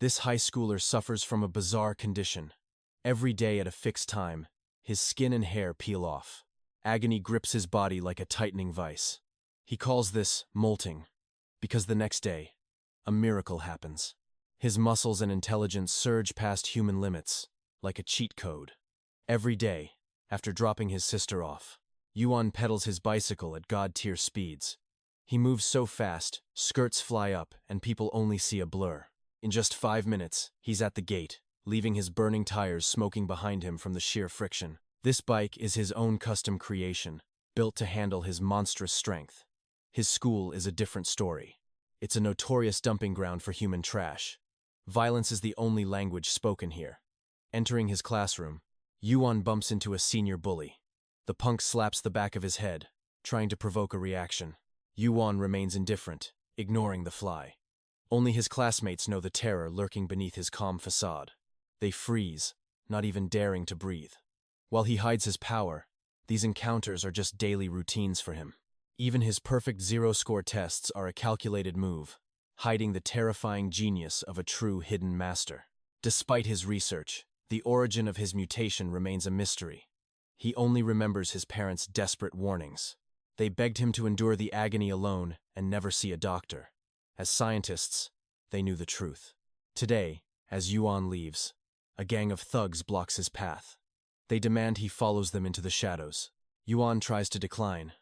This high schooler suffers from a bizarre condition. Every day at a fixed time, his skin and hair peel off. Agony grips his body like a tightening vice. He calls this molting, because the next day, a miracle happens. His muscles and intelligence surge past human limits, like a cheat code. Every day, after dropping his sister off, Yuan pedals his bicycle at god-tier speeds. He moves so fast, skirts fly up, and people only see a blur. In just 5 minutes, he's at the gate, leaving his burning tires smoking behind him from the sheer friction. This bike is his own custom creation, built to handle his monstrous strength. His school is a different story. It's a notorious dumping ground for human trash. Violence is the only language spoken here. Entering his classroom, Yuan bumps into a senior bully. The punk slaps the back of his head, trying to provoke a reaction. Yuan remains indifferent, ignoring the fly. Only his classmates know the terror lurking beneath his calm facade. They freeze, not even daring to breathe. While he hides his power, these encounters are just daily routines for him. Even his perfect zero-score tests are a calculated move, hiding the terrifying genius of a true hidden master. Despite his research, the origin of his mutation remains a mystery. He only remembers his parents' desperate warnings. They begged him to endure the agony alone and never see a doctor. As scientists, they knew the truth. Today, as Yuan leaves, a gang of thugs blocks his path. They demand he follows them into the shadows. Yuan tries to decline,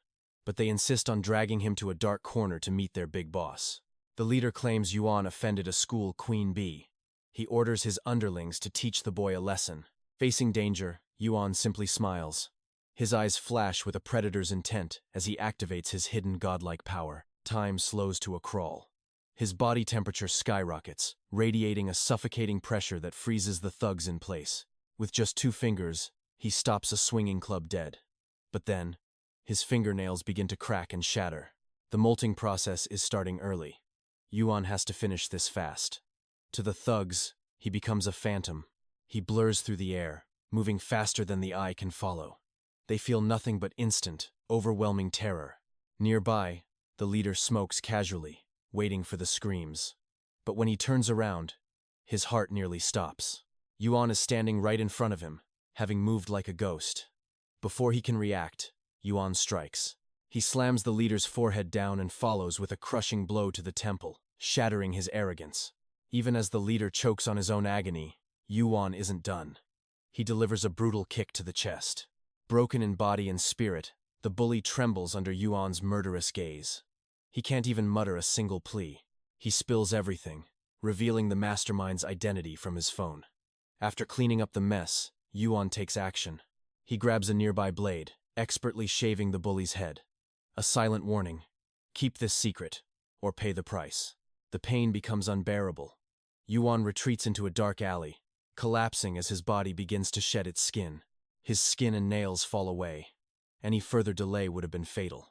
but they insist on dragging him to a dark corner to meet their big boss. The leader claims Yuan offended a school queen bee. He orders his underlings to teach the boy a lesson. Facing danger, Yuan simply smiles. His eyes flash with a predator's intent as he activates his hidden godlike power. Time slows to a crawl. His body temperature skyrockets, radiating a suffocating pressure that freezes the thugs in place. With just 2 fingers, he stops a swinging club dead. But then, his fingernails begin to crack and shatter. The molting process is starting early. Yuan has to finish this fast. To the thugs, he becomes a phantom. He blurs through the air, moving faster than the eye can follow. They feel nothing but instant, overwhelming terror. Nearby, the leader smokes casually, waiting for the screams. But when he turns around, his heart nearly stops. Yuan is standing right in front of him, having moved like a ghost. Before he can react, Yuan strikes. He slams the leader's forehead down and follows with a crushing blow to the temple, shattering his arrogance. Even as the leader chokes on his own agony, Yuan isn't done. He delivers a brutal kick to the chest. Broken in body and spirit, the bully trembles under Yuan's murderous gaze. He can't even mutter a single plea. He spills everything, revealing the mastermind's identity from his phone. After cleaning up the mess, Yuan takes action. He grabs a nearby blade, expertly shaving the bully's head. A silent warning: keep this secret, or pay the price. The pain becomes unbearable. Yuan retreats into a dark alley, collapsing as his body begins to shed its skin. His skin and nails fall away. Any further delay would have been fatal.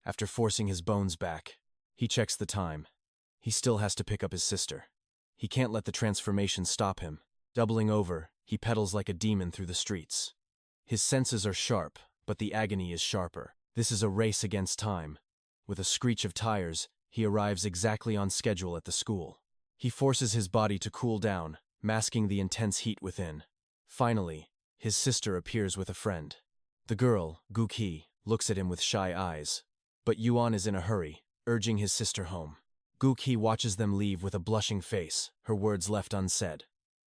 After forcing his bones back, he checks the time. He still has to pick up his sister. He can't let the transformation stop him. Doubling over, he pedals like a demon through the streets. His senses are sharp, but the agony is sharper. This is a race against time. With a screech of tires, he arrives exactly on schedule at the school. He forces his body to cool down, masking the intense heat within. Finally, his sister appears with a friend. The girl, 𝒕𝒓𝒐𝒏𝒈, looks at him with shy eyes. But Yuan is in a hurry, urging his sister home. 𝒕𝒓𝒏𝒈 watches them leave with a blushing face, her words left unsaid.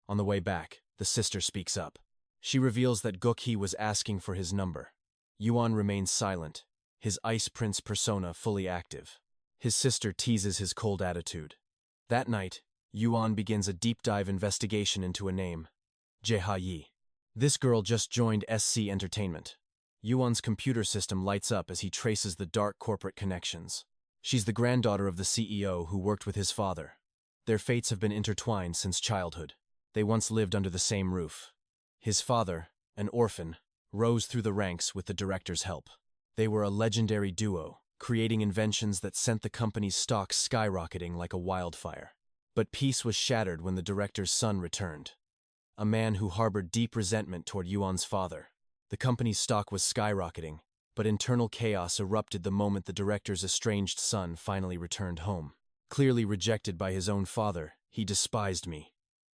On the way back, the sister speaks up. She reveals that 𝒕𝒓𝒏𝒈 was asking for his number. Yuan remains silent, his Ice Prince persona fully active. His sister teases his cold attitude. That night, Yuan begins a deep-dive investigation into a name: 𝒕𝒓𝒐𝒏𝒈. This girl just joined SC Entertainment. Yuan's computer system lights up as he traces the dark corporate connections. She's the granddaughter of the CEO who worked with his father. Their fates have been intertwined since childhood. They once lived under the same roof. His father, an orphan, rose through the ranks with the director's help. They were a legendary duo, creating inventions that sent the company's stock skyrocketing like a wildfire. But peace was shattered when the director's son returned, a man who harbored deep resentment toward Yuan's father. The company's stock was skyrocketing, but internal chaos erupted the moment the director's estranged son finally returned home. Clearly rejected by his own father, he despised me.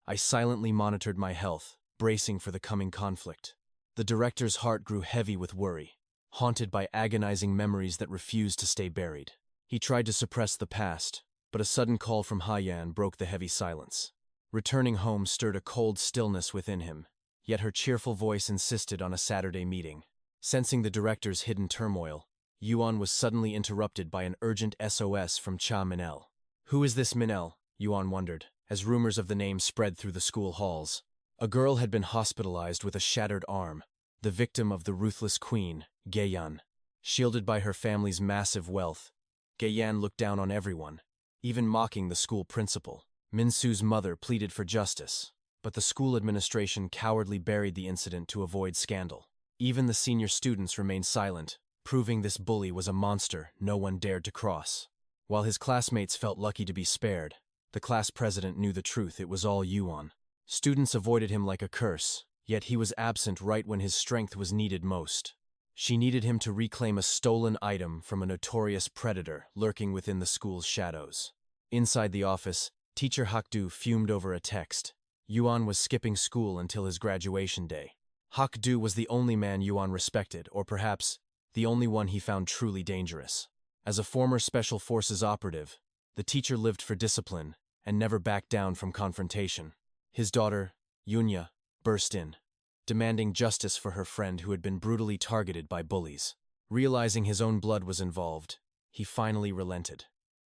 I silently monitored my health, bracing for the coming conflict. The director's heart grew heavy with worry, haunted by agonizing memories that refused to stay buried. He tried to suppress the past, but a sudden call from Ha-Yan broke the heavy silence. Returning home stirred a cold stillness within him, yet her cheerful voice insisted on a Saturday meeting. Sensing the director's hidden turmoil, Yuan was suddenly interrupted by an urgent SOS from Cha Minel. Who is this Minel? Yuan wondered, as rumors of the name spread through the school halls. A girl had been hospitalized with a shattered arm, the victim of the ruthless queen, Ge-yan. Shielded by her family's massive wealth, Ge-yan looked down on everyone, even mocking the school principal. Min-Su's mother pleaded for justice, but the school administration cowardly buried the incident to avoid scandal. Even the senior students remained silent, proving this bully was a monster no one dared to cross. While his classmates felt lucky to be spared, the class president knew the truth. It was all Yuan. Students avoided him like a curse, yet he was absent right when his strength was needed most. She needed him to reclaim a stolen item from a notorious predator lurking within the school's shadows. Inside the office, Teacher Hak-du fumed over a text. Yuan was skipping school until his graduation day. Hak-du was the only man Yuan respected, or perhaps the only one he found truly dangerous. As a former Special Forces operative, the teacher lived for discipline and never backed down from confrontation. His daughter, Yunya, burst in, demanding justice for her friend who had been brutally targeted by bullies. Realizing his own blood was involved, he finally relented.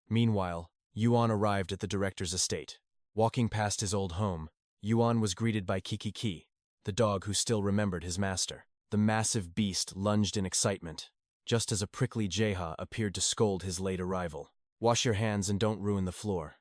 Meanwhile, Yuan arrived at the director's estate. Walking past his old home, Yuan was greeted by Kiki, the dog who still remembered his master. The massive beast lunged in excitement, just as a prickly Jeha appeared to scold his late arrival. "Wash your hands and don't ruin the floor."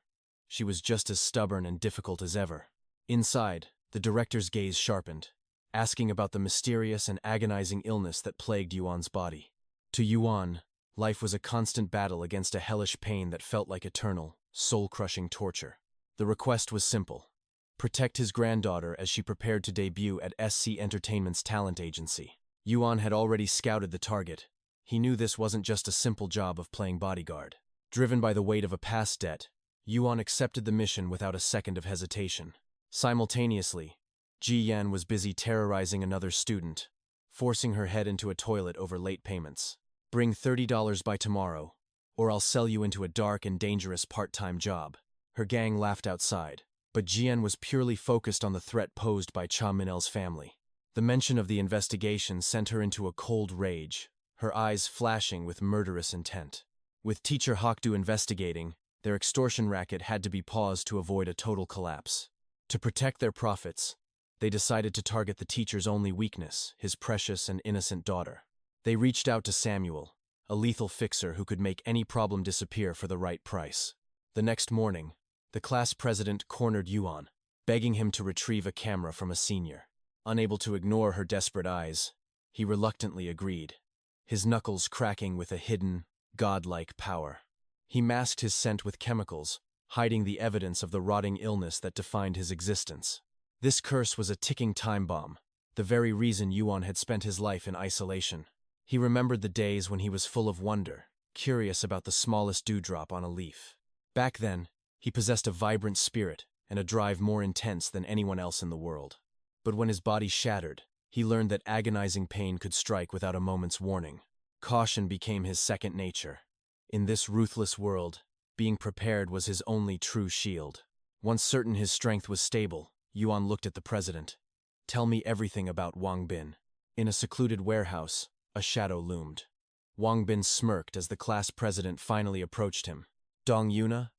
She was just as stubborn and difficult as ever. Inside, the director's gaze sharpened, asking about the mysterious and agonizing illness that plagued Yuan's body. To Yuan, life was a constant battle against a hellish pain that felt like eternal, soul-crushing torture. The request was simple: protect his granddaughter as she prepared to debut at SC Entertainment's talent agency. Yuan had already scouted the target. He knew this wasn't just a simple job of playing bodyguard. Driven by the weight of a past debt, Yuan accepted the mission without a second of hesitation. Simultaneously, Ji-Yan was busy terrorizing another student, forcing her head into a toilet over late payments. "Bring $30 by tomorrow, or I'll sell you into a dark and dangerous part-time job." Her gang laughed outside, but Ji-Yan was purely focused on the threat posed by Cha Minel's family. The mention of the investigation sent her into a cold rage, her eyes flashing with murderous intent. With Teacher Hak-du investigating, their extortion racket had to be paused to avoid a total collapse. To protect their profits, they decided to target the teacher's only weakness, his precious and innocent daughter. They reached out to Samuel, a lethal fixer who could make any problem disappear for the right price. The next morning, the class president cornered Yuan, begging him to retrieve a camera from a senior. Unable to ignore her desperate eyes, he reluctantly agreed, his knuckles cracking with a hidden, godlike power. He masked his scent with chemicals, hiding the evidence of the rotting illness that defined his existence. This curse was a ticking time bomb, the very reason Yuan had spent his life in isolation. He remembered the days when he was full of wonder, curious about the smallest dewdrop on a leaf. Back then, he possessed a vibrant spirit and a drive more intense than anyone else in the world. But when his body shattered, he learned that agonizing pain could strike without a moment's warning. Caution became his second nature. In this ruthless world, being prepared was his only true shield. Once certain his strength was stable, Yuan looked at the president. "Tell me everything about Wang Bin." In a secluded warehouse, a shadow loomed. Wang Bin smirked as the class president finally approached him. "Dong Yuna,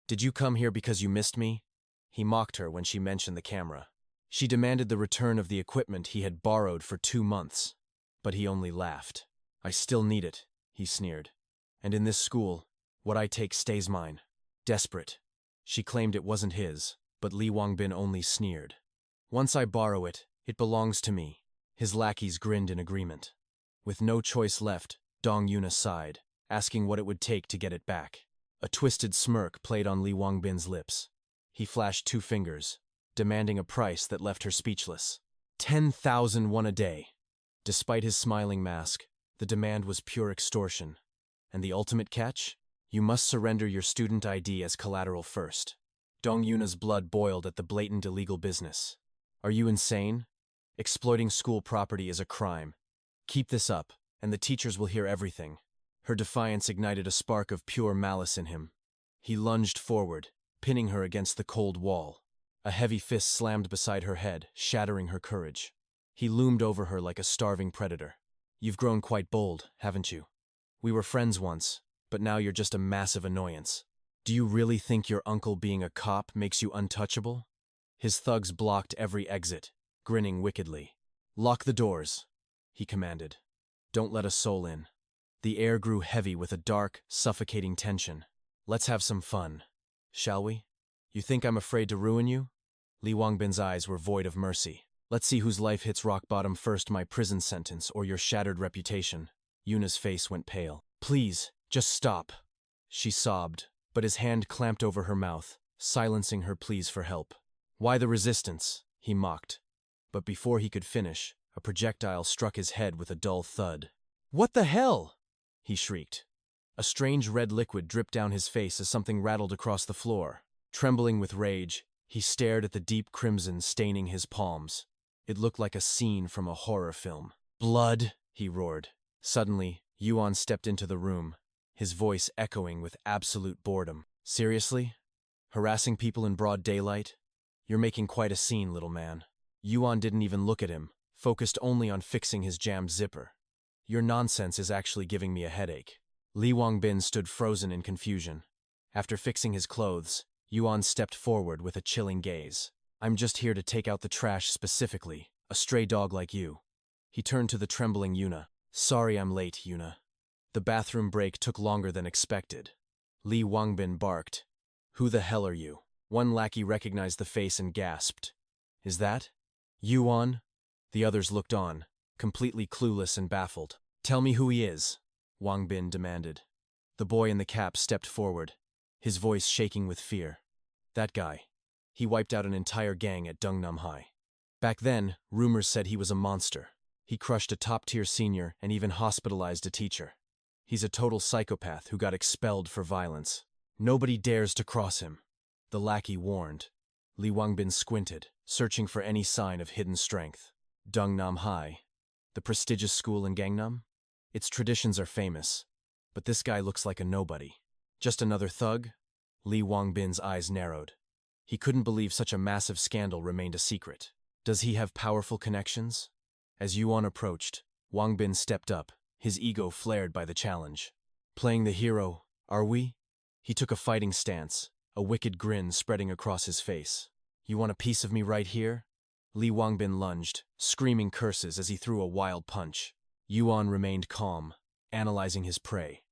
did you come here because you missed me?" He mocked her when she mentioned the camera. She demanded the return of the equipment he had borrowed for 2 months, but he only laughed. "I still need it," he sneered. "And in this school, what I take stays mine." Desperate, she claimed it wasn't his, but Li Wangbin only sneered. "Once I borrow it, it belongs to me." His lackeys grinned in agreement. With no choice left, Dong Yuna sighed, asking what it would take to get it back. A twisted smirk played on Li Wangbin's lips. He flashed 2 fingers, demanding a price that left her speechless. 10,000 won a day. Despite his smiling mask, the demand was pure extortion. And the ultimate catch? You must surrender your student ID as collateral first. Dong Yuna's blood boiled at the blatant illegal business. Are you insane? Exploiting school property is a crime. Keep this up, and the teachers will hear everything. Her defiance ignited a spark of pure malice in him. He lunged forward, pinning her against the cold wall. A heavy fist slammed beside her head, shattering her courage. He loomed over her like a starving predator. You've grown quite bold, haven't you? We were friends once, but now you're just a massive annoyance. Do you really think your uncle being a cop makes you untouchable? His thugs blocked every exit, grinning wickedly. Lock the doors, he commanded. Don't let a soul in. The air grew heavy with a dark, suffocating tension. Let's have some fun, shall we? You think I'm afraid to ruin you? Li Wangbin's eyes were void of mercy. Let's see whose life hits rock bottom first, my prison sentence or your shattered reputation. Yuna's face went pale. Please, just stop, she sobbed, but his hand clamped over her mouth, silencing her pleas for help. Why the resistance? He mocked. But before he could finish, a projectile struck his head with a dull thud. What the hell? He shrieked. A strange red liquid dripped down his face as something rattled across the floor. Trembling with rage, he stared at the deep crimson staining his palms. It looked like a scene from a horror film. Blood, he roared. Suddenly, Yuan stepped into the room, his voice echoing with absolute boredom. Seriously? Harassing people in broad daylight? You're making quite a scene, little man. Yuan didn't even look at him, focused only on fixing his jammed zipper. Your nonsense is actually giving me a headache. Li Wangbin stood frozen in confusion. After fixing his clothes, Yuan stepped forward with a chilling gaze. I'm just here to take out the trash specifically, a stray dog like you. He turned to the trembling Yuna. Sorry I'm late, Yuna. The bathroom break took longer than expected. Li Wangbin barked. Who the hell are you? One lackey recognized the face and gasped. Is that Yuan? The others looked on, completely clueless and baffled. Tell me who he is, Wangbin demanded. The boy in the cap stepped forward, his voice shaking with fear. That guy. He wiped out an entire gang at 𝒕𝒓𝒐𝒏𝒈. Back then, rumors said he was a monster. He crushed a top-tier senior and even hospitalized a teacher. He's a total psychopath who got expelled for violence. Nobody dares to cross him, the lackey warned. Li Wangbin squinted, searching for any sign of hidden strength. 𝒕𝒓𝒐𝒏𝒈, the prestigious school in Gangnam? Its traditions are famous, but this guy looks like a nobody. Just another thug? Li Wangbin's eyes narrowed. He couldn't believe such a massive scandal remained a secret. Does he have powerful connections? As Yuan approached, Wangbin stepped up, his ego flared by the challenge. Playing the hero, are we? He took a fighting stance, a wicked grin spreading across his face. You want a piece of me right here? Li Wangbin lunged, screaming curses as he threw a wild punch. Yuan remained calm, analyzing his prey.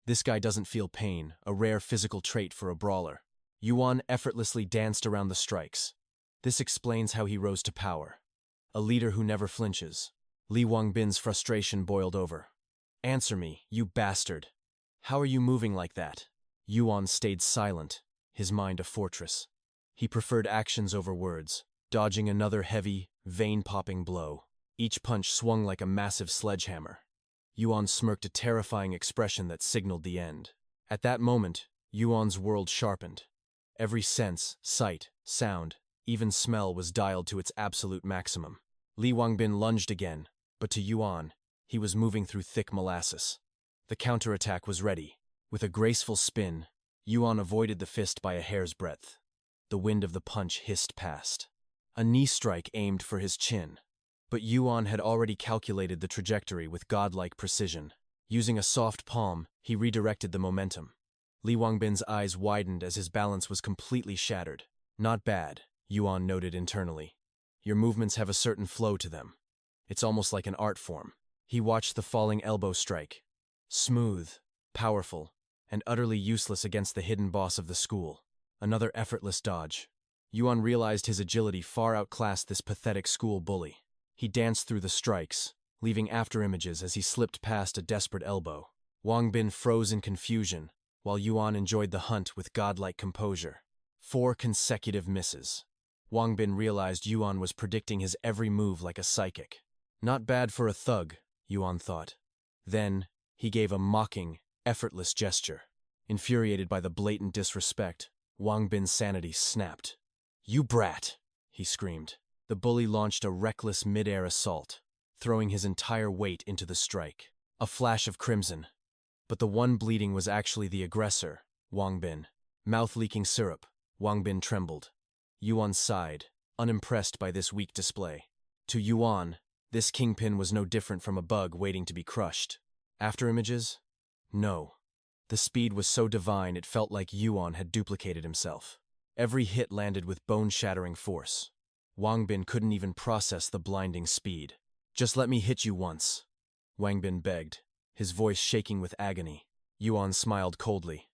This guy doesn't feel pain, a rare physical trait for a brawler. Yuan effortlessly danced around the strikes. This explains how he rose to power. A leader who never flinches. Li Wangbin's frustration boiled over. Answer me, you bastard. How are you moving like that? Yuan stayed silent, his mind a fortress. He preferred actions over words, dodging another heavy, vein-popping blow. Each punch swung like a massive sledgehammer. Yuan smirked a terrifying expression that signaled the end. At that moment, Yuan's world sharpened. Every sense, sight, sound, even smell was dialed to its absolute maximum. Li Wangbin lunged again, but to Yuan, he was moving through thick molasses. The counterattack was ready. With a graceful spin, Yuan avoided the fist by a hair's breadth. The wind of the punch hissed past. A knee strike aimed for his chin. But Yuan had already calculated the trajectory with godlike precision. Using a soft palm, he redirected the momentum. Li Wangbin's eyes widened as his balance was completely shattered. Not bad, Yuan noted internally. Your movements have a certain flow to them. It's almost like an art form. He watched the falling elbow strike. Smooth, powerful, and utterly useless against the hidden boss of the school. Another effortless dodge. Yuan realized his agility far outclassed this pathetic school bully. He danced through the strikes, leaving afterimages as he slipped past a desperate elbow. Wangbin froze in confusion, while Yuan enjoyed the hunt with godlike composure. 4 consecutive misses. Wangbin realized Yuan was predicting his every move like a psychic. Not bad for a thug, Yuan thought. Then, he gave a mocking, effortless gesture. Infuriated by the blatant disrespect, Wang Bin's sanity snapped. "You brat!" he screamed. The bully launched a reckless mid-air assault, throwing his entire weight into the strike. A flash of crimson. But the one bleeding was actually the aggressor, Wang Bin. Mouth leaking syrup, Wang Bin trembled. Yuan sighed, unimpressed by this weak display. To Yuan, this kingpin was no different from a bug waiting to be crushed. After images? No. The speed was so divine it felt like Yuan had duplicated himself. Every hit landed with bone-shattering force. Wang Bin couldn't even process the blinding speed. "Just let me hit you once," Wang Bin begged, his voice shaking with agony. Yuan smiled coldly.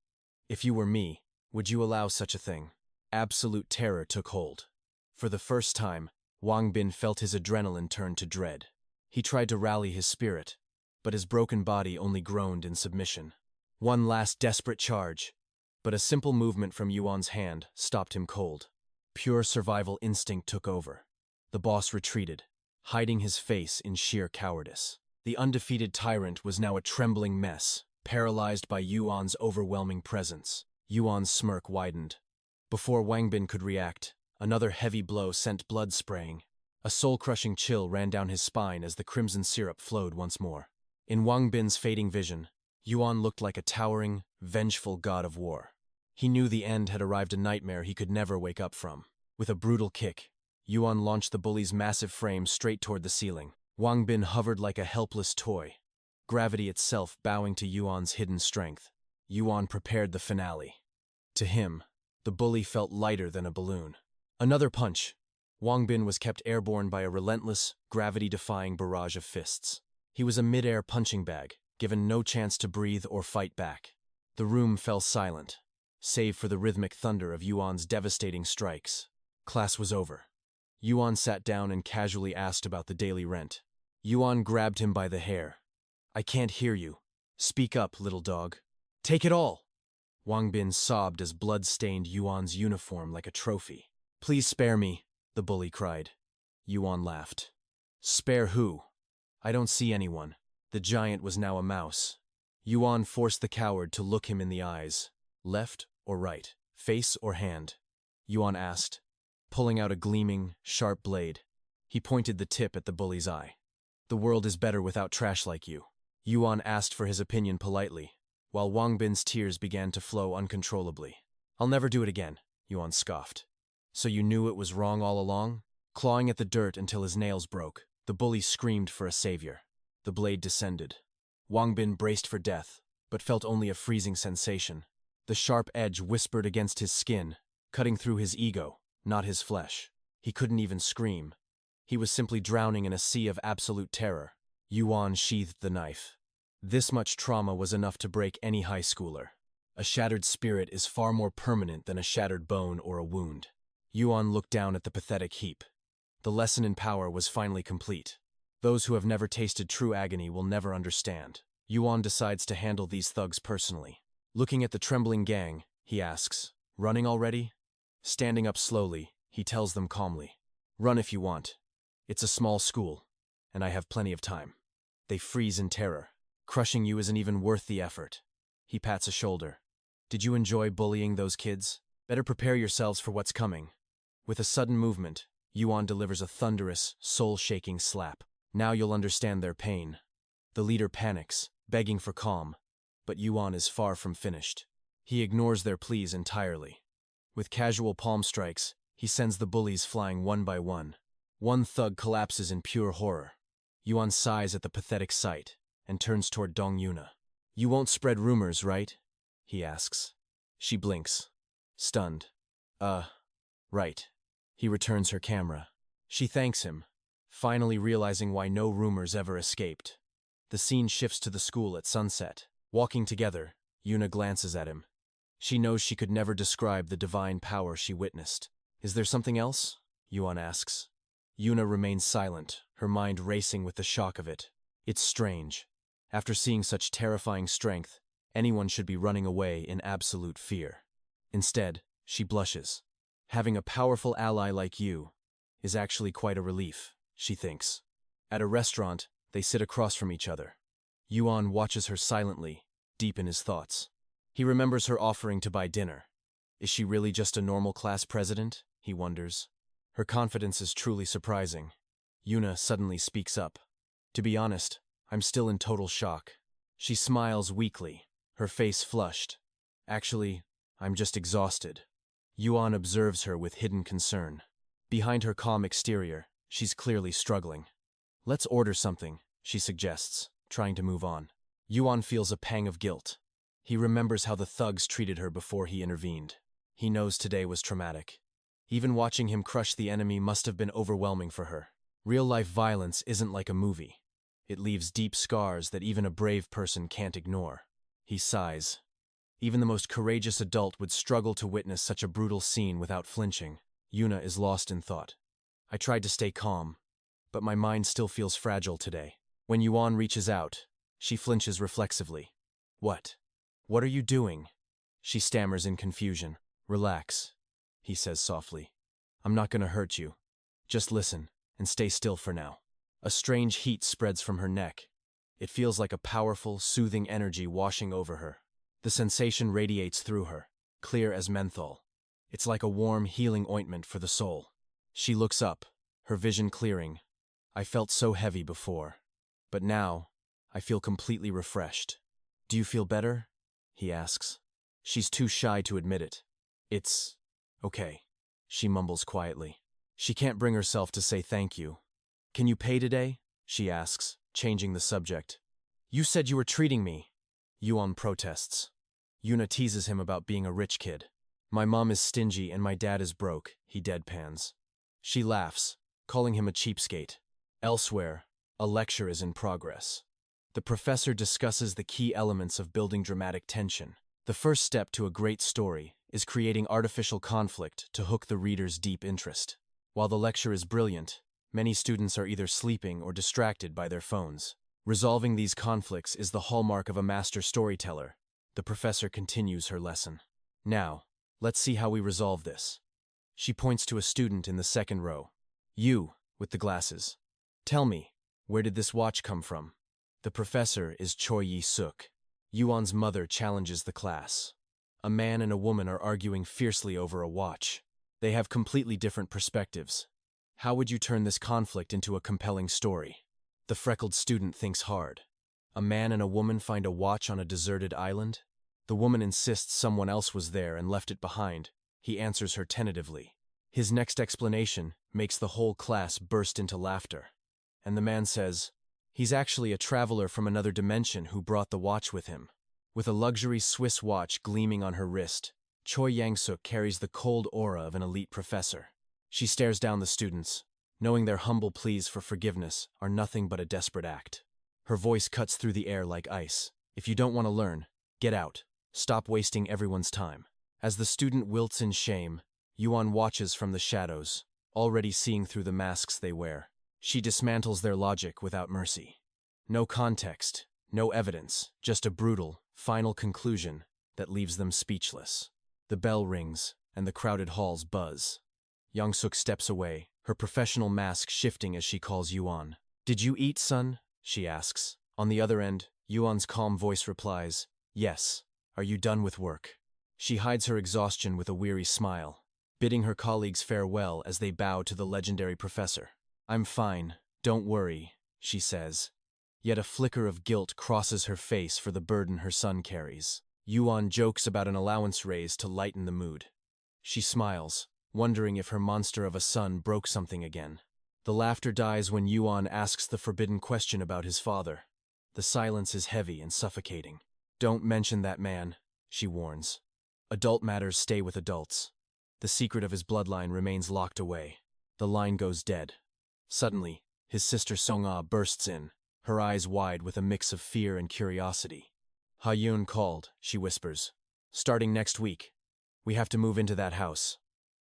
"If you were me, would you allow such a thing?" Absolute terror took hold. For the first time, Wang Bin felt his adrenaline turn to dread. He tried to rally his spirit, but his broken body only groaned in submission. One last desperate charge, but a simple movement from Yuan's hand stopped him cold. Pure survival instinct took over. The boss retreated, hiding his face in sheer cowardice. The undefeated tyrant was now a trembling mess, paralyzed by Yuan's overwhelming presence. Yuan's smirk widened. Before Wang Bin could react, another heavy blow sent blood spraying. A soul-crushing chill ran down his spine as the crimson syrup flowed once more. In Wang Bin's fading vision, Yuan looked like a towering, vengeful god of war. He knew the end had arrived, a nightmare he could never wake up from. With a brutal kick, Yuan launched the bully's massive frame straight toward the ceiling. Wang Bin hovered like a helpless toy, gravity itself bowing to Yuan's hidden strength. Yuan prepared the finale. To him, the bully felt lighter than a balloon. Another punch. Wang Bin was kept airborne by a relentless, gravity-defying barrage of fists. He was a mid-air punching bag, given no chance to breathe or fight back. The room fell silent, save for the rhythmic thunder of Yuan's devastating strikes. Class was over. Yuan sat down and casually asked about the daily rent. Yuan grabbed him by the hair. "I can't hear you. Speak up, little dog. Take it all!" Wang Bin sobbed as blood stained Yuan's uniform like a trophy. "Please spare me," the bully cried. Yuan laughed. "Spare who? I don't see anyone." The giant was now a mouse. Yuan forced the coward to look him in the eyes. "Left or right? Face or hand?" Yuan asked, pulling out a gleaming, sharp blade. He pointed the tip at the bully's eye. "The world is better without trash like you." Yuan asked for his opinion politely, while Wang Bin's tears began to flow uncontrollably. "I'll never do it again," Yuan scoffed. "So you knew it was wrong all along?" Clawing at the dirt until his nails broke, the bully screamed for a savior. The blade descended. Wang Bin braced for death, but felt only a freezing sensation. The sharp edge whispered against his skin, cutting through his ego, not his flesh. He couldn't even scream. He was simply drowning in a sea of absolute terror. Yuan sheathed the knife. This much trauma was enough to break any high schooler. A shattered spirit is far more permanent than a shattered bone or a wound. Yuan looked down at the pathetic heap. The lesson in power was finally complete. Those who have never tasted true agony will never understand. Yuan decides to handle these thugs personally. Looking at the trembling gang, he asks, "Running already?" Standing up slowly, he tells them calmly, "Run if you want. It's a small school, and I have plenty of time." They freeze in terror. "Crushing you isn't even worth the effort." He pats a shoulder. "Did you enjoy bullying those kids? Better prepare yourselves for what's coming." With a sudden movement, Yuan delivers a thunderous, soul-shaking slap. Now you'll understand their pain. The leader panics, begging for calm, but Yuan is far from finished. He ignores their pleas entirely. With casual palm strikes, he sends the bullies flying one by one. One thug collapses in pure horror. Yuan sighs at the pathetic sight and turns toward Dong Yuna. "You won't spread rumors, right?" he asks. She blinks, stunned. Right." He returns her camera. She thanks him, finally realizing why no rumors ever escaped. The scene shifts to the school at sunset. Walking together, Yuna glances at him. She knows she could never describe the divine power she witnessed. "Is there something else?" Yuan asks. Yuna remains silent, her mind racing with the shock of it. It's strange. After seeing such terrifying strength, anyone should be running away in absolute fear. Instead, she blushes. "Having a powerful ally like you is actually quite a relief," she thinks. At a restaurant, they sit across from each other. Yuan watches her silently, deep in his thoughts. He remembers her offering to buy dinner. Is she really just a normal class president? He wonders. Her confidence is truly surprising. Yuna suddenly speaks up. To be honest, I'm still in total shock. She smiles weakly, her face flushed. Actually, I'm just exhausted. Yuan observes her with hidden concern. Behind her calm exterior, she's clearly struggling. Let's order something, she suggests, trying to move on. Yuan feels a pang of guilt. He remembers how the thugs treated her before he intervened. He knows today was traumatic. Even watching him crush the enemy must have been overwhelming for her. Real-life violence isn't like a movie. It leaves deep scars that even a brave person can't ignore. He sighs. Even the most courageous adult would struggle to witness such a brutal scene without flinching. Yuna is lost in thought. I tried to stay calm, but my mind still feels fragile today. When Yuan reaches out, she flinches reflexively. What? What are you doing? She stammers in confusion. Relax, he says softly. I'm not going to hurt you. Just listen and stay still for now. A strange heat spreads from her neck. It feels like a powerful, soothing energy washing over her. The sensation radiates through her, clear as menthol. It's like a warm, healing ointment for the soul. She looks up, her vision clearing. I felt so heavy before, but now I feel completely refreshed. Do you feel better? He asks. She's too shy to admit it. It's okay, she mumbles quietly. She can't bring herself to say thank you. Can you pay today? She asks, changing the subject. You said you were treating me. Yuan protests. Yuna teases him about being a rich kid. My mom is stingy and my dad is broke, he deadpans. She laughs, calling him a cheapskate. Elsewhere, a lecture is in progress. The professor discusses the key elements of building dramatic tension. The first step to a great story is creating artificial conflict to hook the reader's deep interest. While the lecture is brilliant, many students are either sleeping or distracted by their phones. Resolving these conflicts is the hallmark of a master storyteller. The professor continues her lesson. Now, let's see how we resolve this. She points to a student in the second row. You, with the glasses. Tell me, where did this watch come from? The professor is Choi Yi-suk. Yuan's mother challenges the class. A man and a woman are arguing fiercely over a watch. They have completely different perspectives. How would you turn this conflict into a compelling story? The freckled student thinks hard. A man and a woman find a watch on a deserted island? The woman insists someone else was there and left it behind. He answers her tentatively. His next explanation makes the whole class burst into laughter. And the man says, he's actually a traveler from another dimension who brought the watch with him. With a luxury Swiss watch gleaming on her wrist, Choi Yang-suk carries the cold aura of an elite professor. She stares down the students, knowing their humble pleas for forgiveness are nothing but a desperate act. Her voice cuts through the air like ice. If you don't want to learn, get out. Stop wasting everyone's time. As the student wilts in shame, Yuan watches from the shadows, already seeing through the masks they wear. She dismantles their logic without mercy. No context, no evidence, just a brutal, final conclusion that leaves them speechless. The bell rings, and the crowded halls buzz. Yang-suk steps away, her professional mask shifting as she calls Yuan. Did you eat, son? She asks. On the other end, Yuan's calm voice replies, yes. Are you done with work? She hides her exhaustion with a weary smile, bidding her colleagues farewell as they bow to the legendary professor. I'm fine, don't worry, she says. Yet a flicker of guilt crosses her face for the burden her son carries. Yuan jokes about an allowance raise to lighten the mood. She smiles, wondering if her monster of a son broke something again. The laughter dies when Yuan asks the forbidden question about his father. The silence is heavy and suffocating. Don't mention that man, she warns. Adult matters stay with adults. The secret of his bloodline remains locked away. The line goes dead. Suddenly, his sister Song-ah bursts in, her eyes wide with a mix of fear and curiosity. Ha-yoon called, she whispers. Starting next week. We have to move into that house.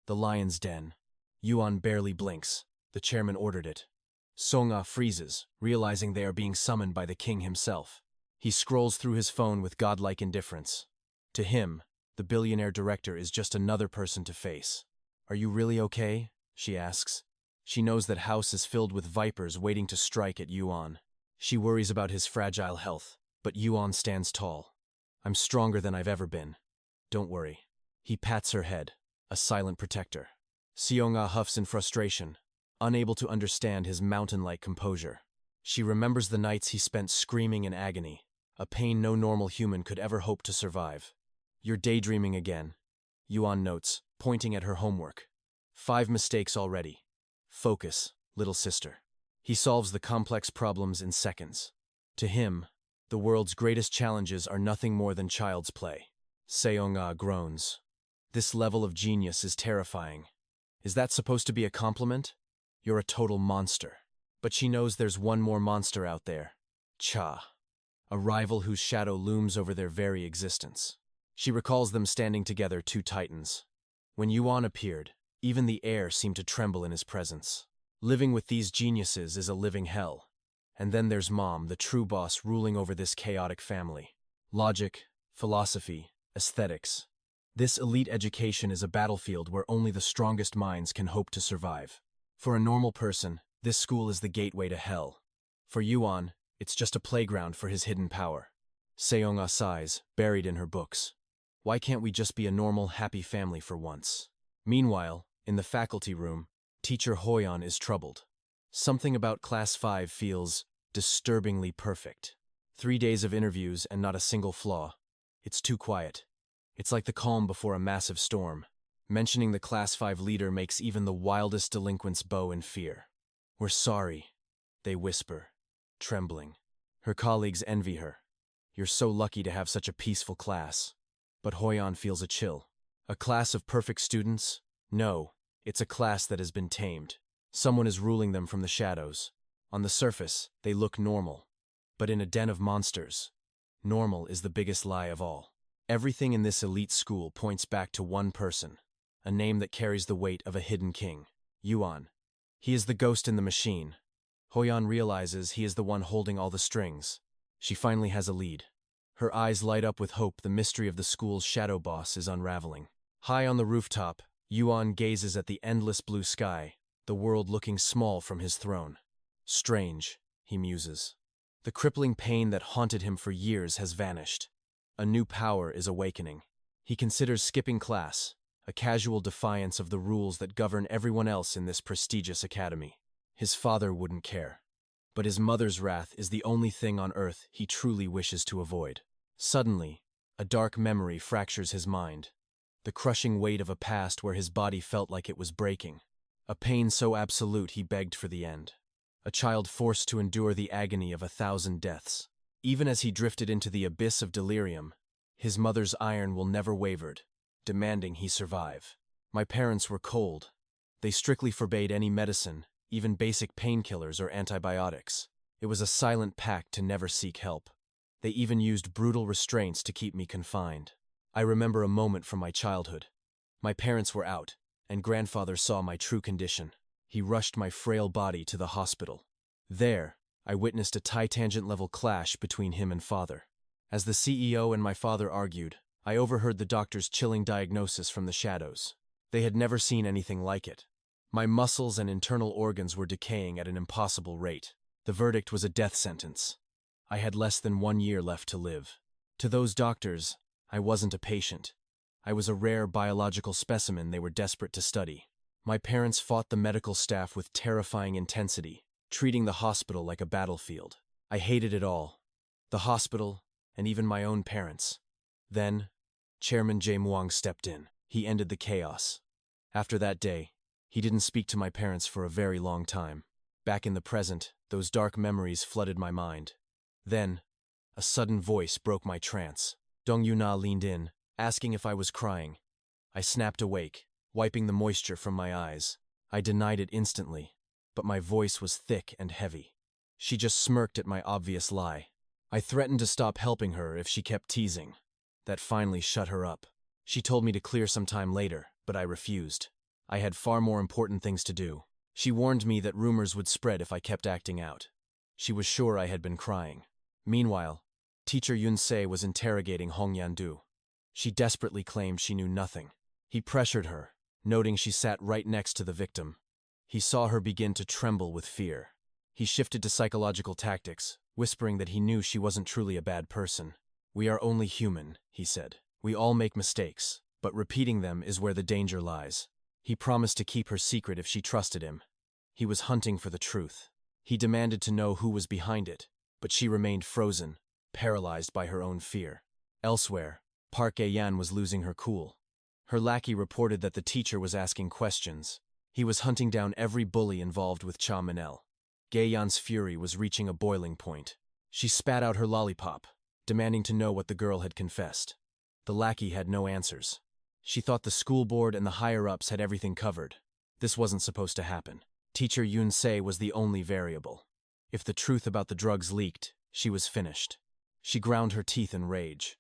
The lion's den. Yuan barely blinks. The chairman ordered it. Song-ah freezes, realizing they are being summoned by the king himself. He scrolls through his phone with godlike indifference. To him, the billionaire director is just another person to face. Are you really okay? She asks. She knows that house is filled with vipers waiting to strike at Yuan. She worries about his fragile health, but Yuan stands tall. I'm stronger than I've ever been. Don't worry. He pats her head, a silent protector. Seong-ah huffs in frustration, unable to understand his mountain-like composure. She remembers the nights he spent screaming in agony, a pain no normal human could ever hope to survive. "You're daydreaming again," Yuan notes, pointing at her homework. "5 mistakes already. Focus, little sister." He solves the complex problems in seconds. To him, the world's greatest challenges are nothing more than child's play. Seong-ah groans. This level of genius is terrifying. Is that supposed to be a compliment? You're a total monster. But she knows there's one more monster out there. Cha. A rival whose shadow looms over their very existence. She recalls them standing together, two titans. When Yuan appeared, even the air seemed to tremble in his presence. Living with these geniuses is a living hell. And then there's Mom, the true boss ruling over this chaotic family. Logic, philosophy, aesthetics. This elite education is a battlefield where only the strongest minds can hope to survive. For a normal person, this school is the gateway to hell. For Yuan, it's just a playground for his hidden power. Seong-ah sighs, buried in her books. Why can't we just be a normal, happy family for once? Meanwhile, in the faculty room, teacher Hoyan is troubled. Something about Class 5 feels disturbingly perfect. 3 days of interviews and not a single flaw. It's too quiet. It's like the calm before a massive storm. Mentioning the Class 5 leader makes even the wildest delinquents bow in fear. "We're sorry," they whisper, trembling. Her colleagues envy her. "You're so lucky to have such a peaceful class." But Hoyan feels a chill. A class of perfect students? No, it's a class that has been tamed. Someone is ruling them from the shadows. On the surface, they look normal. But in a den of monsters, normal is the biggest lie of all. Everything in this elite school points back to one person, a name that carries the weight of a hidden king. Yuan. He is the ghost in the machine. Hoyan realizes he is the one holding all the strings. She finally has a lead. Her eyes light up with hope. The mystery of the school's shadow boss is unraveling. High on the rooftop, Yuan gazes at the endless blue sky, the world looking small from his throne. Strange, he muses. The crippling pain that haunted him for years has vanished. A new power is awakening. He considers skipping class, a casual defiance of the rules that govern everyone else in this prestigious academy. His father wouldn't care. But his mother's wrath is the only thing on earth he truly wishes to avoid. Suddenly, a dark memory fractures his mind. The crushing weight of a past where his body felt like it was breaking. A pain so absolute he begged for the end. A child forced to endure the agony of 1,000 deaths. Even as he drifted into the abyss of delirium, his mother's iron will never wavered, demanding he survive. My parents were cold. They strictly forbade any medicine, even basic painkillers or antibiotics. It was a silent pact to never seek help. They even used brutal restraints to keep me confined. I remember a moment from my childhood. My parents were out, and grandfather saw my true condition. He rushed my frail body to the hospital. There, I witnessed a tangent-level clash between him and father. As the CEO and my father argued, I overheard the doctor's chilling diagnosis from the shadows. They had never seen anything like it. My muscles and internal organs were decaying at an impossible rate. The verdict was a death sentence. I had less than 1 year left to live. To those doctors, I wasn't a patient. I was a rare biological specimen they were desperate to study. My parents fought the medical staff with terrifying intensity, treating the hospital like a battlefield. I hated it all. The hospital, and even my own parents. Then, Chairman Jae Muang stepped in. He ended the chaos. After that day, he didn't speak to my parents for a very long time. Back in the present, those dark memories flooded my mind. Then, a sudden voice broke my trance. Dong Yuna leaned in, asking if I was crying. I snapped awake, wiping the moisture from my eyes. I denied it instantly, but my voice was thick and heavy. She just smirked at my obvious lie. I threatened to stop helping her if she kept teasing. That finally shut her up. She told me to clear some time later, but I refused. I had far more important things to do. She warned me that rumors would spread if I kept acting out. She was sure I had been crying. Meanwhile, teacher Yun-se was interrogating Hong Yan-du. She desperately claimed she knew nothing. He pressured her, noting she sat right next to the victim. He saw her begin to tremble with fear. He shifted to psychological tactics, whispering that he knew she wasn't truly a bad person. "We are only human," he said. "We all make mistakes. but repeating them is where the danger lies. He promised to keep her secret if she trusted him. He was hunting for the truth. He demanded to know who was behind it, but she remained frozen, paralyzed by her own fear. Elsewhere, Park Ae-yan was losing her cool. Her lackey reported that the teacher was asking questions. He was hunting down every bully involved with Cha Minel. Gae-yan's fury was reaching a boiling point. She spat out her lollipop, demanding to know what the girl had confessed. The lackey had no answers. She thought the school board and the higher-ups had everything covered. This wasn't supposed to happen. Teacher Yun-se was the only variable. If the truth about the drugs leaked, she was finished. She ground her teeth in rage.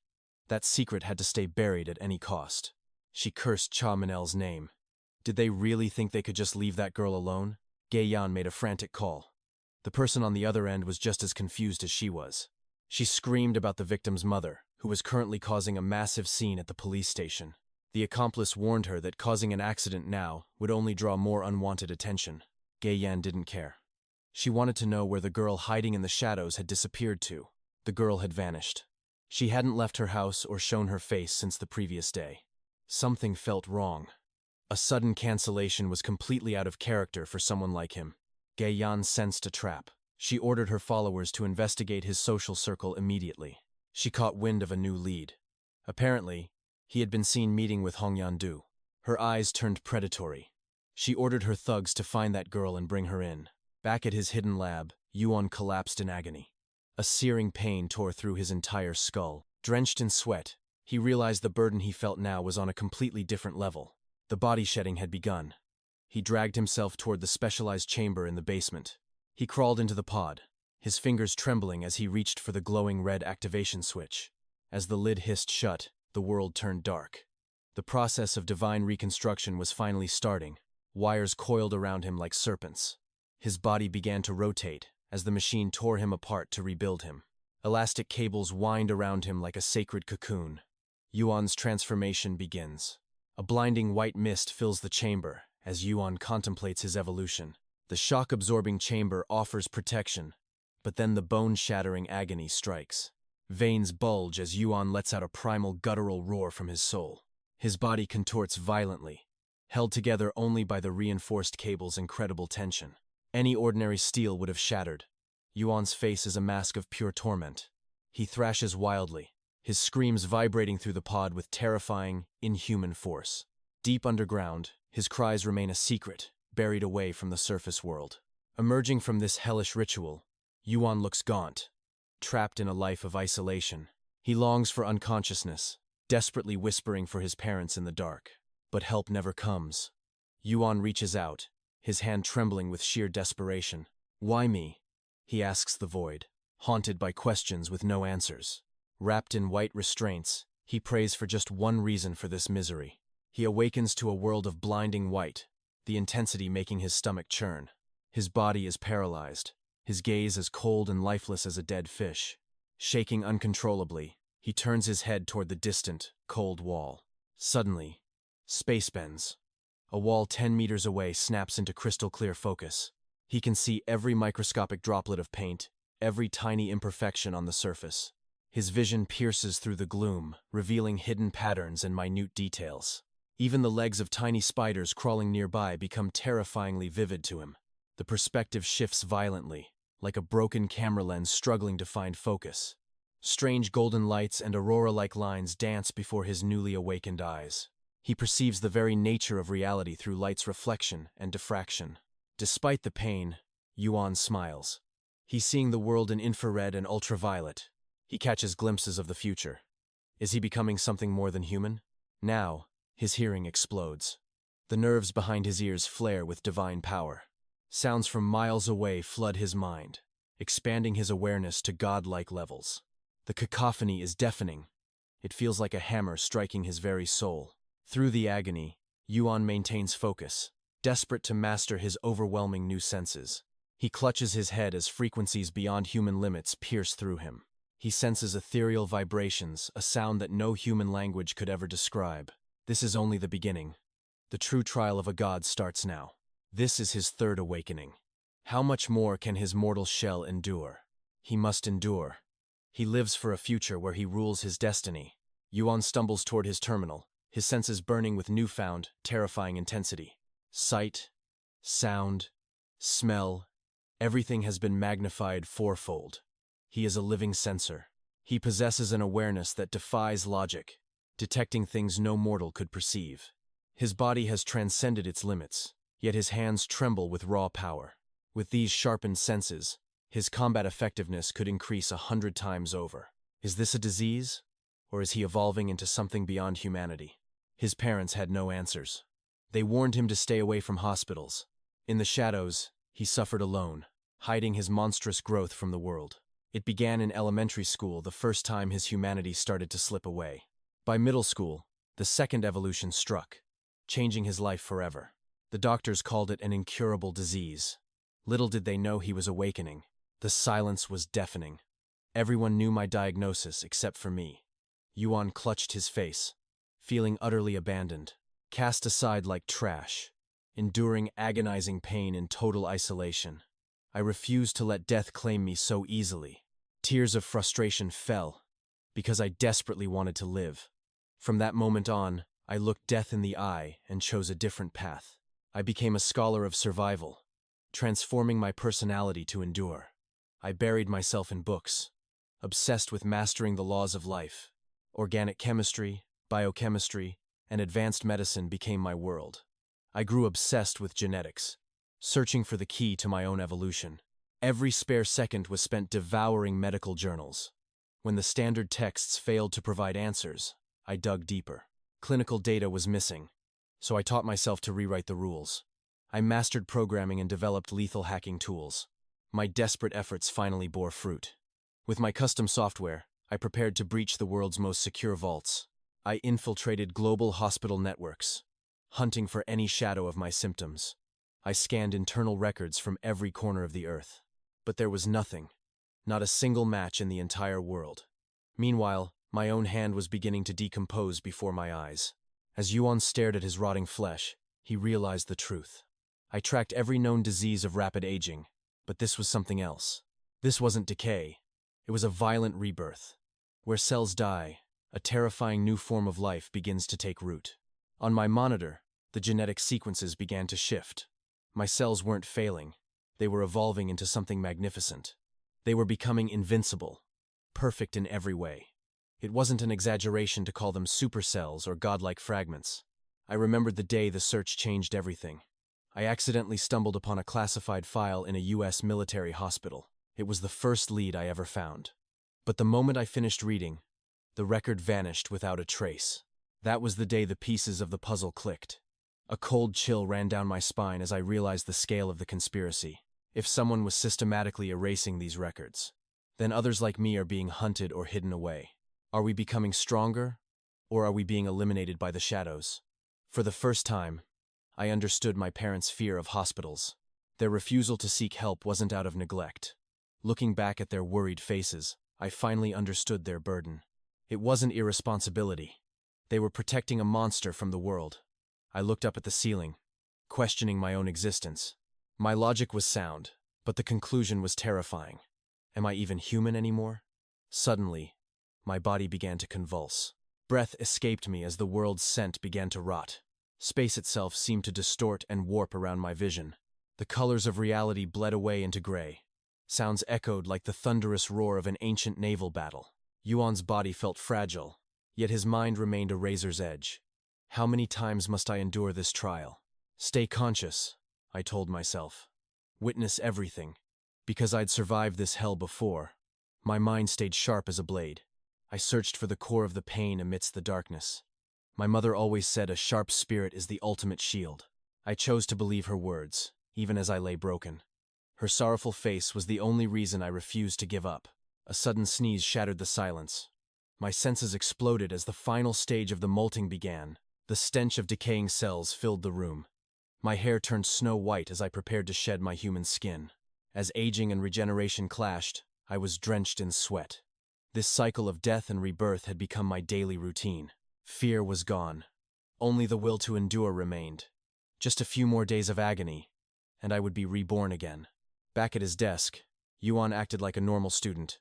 That secret had to stay buried at any cost. She cursed Cha Minel's name. Did they really think they could just leave that girl alone? Gae-yan made a frantic call. The person on the other end was just as confused as she was. She screamed about the victim's mother, who was currently causing a massive scene at the police station. The accomplice warned her that causing an accident now would only draw more unwanted attention. Gae-yan didn't care. She wanted to know where the girl hiding in the shadows had disappeared to. The girl had vanished. She hadn't left her house or shown her face since the previous day. Something felt wrong. A sudden cancellation was completely out of character for someone like him. Gae-yan sensed a trap. She ordered her followers to investigate his social circle immediately. She caught wind of a new lead. Apparently, he had been seen meeting with Hong Yan-du. Her eyes turned predatory. She ordered her thugs to find that girl and bring her in. Back at his hidden lab, Yuan collapsed in agony. A searing pain tore through his entire skull. Drenched in sweat, he realized the burden he felt now was on a completely different level. The body shedding had begun. He dragged himself toward the specialized chamber in the basement. He crawled into the pod, his fingers trembling as he reached for the glowing red activation switch. As the lid hissed shut, the world turned dark. The process of divine reconstruction was finally starting. Wires coiled around him like serpents. His body began to rotate as the machine tore him apart to rebuild him. Elastic cables wind around him like a sacred cocoon. Yuan's transformation begins. A blinding white mist fills the chamber as Yuan contemplates his evolution. The shock-absorbing chamber offers protection, but then the bone-shattering agony strikes. Veins bulge as Yuan lets out a primal guttural roar from his soul. His body contorts violently, held together only by the reinforced cable's incredible tension. Any ordinary steel would have shattered. Yuan's face is a mask of pure torment. He thrashes wildly, his screams vibrating through the pod with terrifying, inhuman force. Deep underground, his cries remain a secret, buried away from the surface world. Emerging from this hellish ritual, Yuan looks gaunt, trapped in a life of isolation. He longs for unconsciousness, desperately whispering for his parents in the dark. But help never comes. Yuan reaches out, his hand trembling with sheer desperation. "Why me?" he asks the void, haunted by questions with no answers. Wrapped in white restraints, he prays for just one reason for this misery. He awakens to a world of blinding white, the intensity making his stomach churn. His body is paralyzed, his gaze as cold and lifeless as a dead fish. Shaking uncontrollably, he turns his head toward the distant, cold wall. Suddenly, space bends. A wall 10 meters away snaps into crystal-clear focus. He can see every microscopic droplet of paint, every tiny imperfection on the surface. His vision pierces through the gloom, revealing hidden patterns and minute details. Even the legs of tiny spiders crawling nearby become terrifyingly vivid to him. The perspective shifts violently, like a broken camera lens struggling to find focus. Strange golden lights and aurora-like lines dance before his newly awakened eyes. He perceives the very nature of reality through light's reflection and diffraction. Despite the pain, Yuan smiles. He's seeing the world in infrared and ultraviolet. He catches glimpses of the future. Is he becoming something more than human? Now, his hearing explodes. The nerves behind his ears flare with divine power. Sounds from miles away flood his mind, expanding his awareness to godlike levels. The cacophony is deafening. It feels like a hammer striking his very soul. Through the agony, Yuan maintains focus, desperate to master his overwhelming new senses. He clutches his head as frequencies beyond human limits pierce through him. He senses ethereal vibrations, a sound that no human language could ever describe. This is only the beginning. The true trial of a god starts now. This is his third awakening. How much more can his mortal shell endure? He must endure. He lives for a future where he rules his destiny. Yuan stumbles toward his terminal, his senses burning with newfound, terrifying intensity. Sight, sound, smell, everything has been magnified fourfold. He is a living sensor. He possesses an awareness that defies logic, detecting things no mortal could perceive. His body has transcended its limits, yet his hands tremble with raw power. With these sharpened senses, his combat effectiveness could increase 100 times over. Is this a disease? Or is he evolving into something beyond humanity? His parents had no answers. They warned him to stay away from hospitals. In the shadows, he suffered alone, hiding his monstrous growth from the world. It began in elementary school, the first time his humanity started to slip away. By middle school, the second evolution struck, changing his life forever. The doctors called it an incurable disease. Little did they know he was awakening. The silence was deafening. Everyone knew my diagnosis except for me. Yuan clutched his face, feeling utterly abandoned, cast aside like trash, enduring agonizing pain in total isolation. I refused to let death claim me so easily. Tears of frustration fell, because I desperately wanted to live. From that moment on, I looked death in the eye and chose a different path. I became a scholar of survival, transforming my personality to endure. I buried myself in books, obsessed with mastering the laws of life. Organic chemistry, biochemistry, and advanced medicine became my world. I grew obsessed with genetics, searching for the key to my own evolution. Every spare second was spent devouring medical journals. When the standard texts failed to provide answers, I dug deeper. Clinical data was missing, so I taught myself to rewrite the rules. I mastered programming and developed lethal hacking tools. My desperate efforts finally bore fruit. With my custom software, I prepared to breach the world's most secure vaults. I infiltrated global hospital networks, hunting for any shadow of my symptoms. I scanned internal records from every corner of the earth. But there was nothing, not a single match in the entire world. Meanwhile, my own hand was beginning to decompose before my eyes. As Yuan stared at his rotting flesh, he realized the truth. I tracked every known disease of rapid aging, but this was something else. This wasn't decay. It was a violent rebirth. Where cells die, a terrifying new form of life begins to take root. On my monitor, the genetic sequences began to shift. My cells weren't failing. They were evolving into something magnificent. They were becoming invincible, perfect in every way. It wasn't an exaggeration to call them supercells or godlike fragments. I remembered the day the search changed everything. I accidentally stumbled upon a classified file in a US military hospital. It was the first lead I ever found. But the moment I finished reading, the record vanished without a trace. That was the day the pieces of the puzzle clicked. A cold chill ran down my spine as I realized the scale of the conspiracy. If someone was systematically erasing these records, then others like me are being hunted or hidden away. Are we becoming stronger, or are we being eliminated by the shadows? For the first time, I understood my parents' fear of hospitals. Their refusal to seek help wasn't out of neglect. Looking back at their worried faces, I finally understood their burden. It wasn't irresponsibility. They were protecting a monster from the world. I looked up at the ceiling, questioning my own existence. My logic was sound, but the conclusion was terrifying. Am I even human anymore? Suddenly, my body began to convulse. Breath escaped me as the world's scent began to rot. Space itself seemed to distort and warp around my vision. The colors of reality bled away into gray. Sounds echoed like the thunderous roar of an ancient naval battle. Yuan's body felt fragile, yet his mind remained a razor's edge. How many times must I endure this trial? Stay conscious, I told myself. Witness everything. Because I'd survived this hell before, my mind stayed sharp as a blade. I searched for the core of the pain amidst the darkness. My mother always said a sharp spirit is the ultimate shield. I chose to believe her words, even as I lay broken. Her sorrowful face was the only reason I refused to give up. A sudden sneeze shattered the silence. My senses exploded as the final stage of the molting began. The stench of decaying cells filled the room. My hair turned snow white as I prepared to shed my human skin. As aging and regeneration clashed, I was drenched in sweat. This cycle of death and rebirth had become my daily routine. Fear was gone. Only the will to endure remained. Just a few more days of agony, and I would be reborn again. Back at his desk, Yuan acted like a normal student.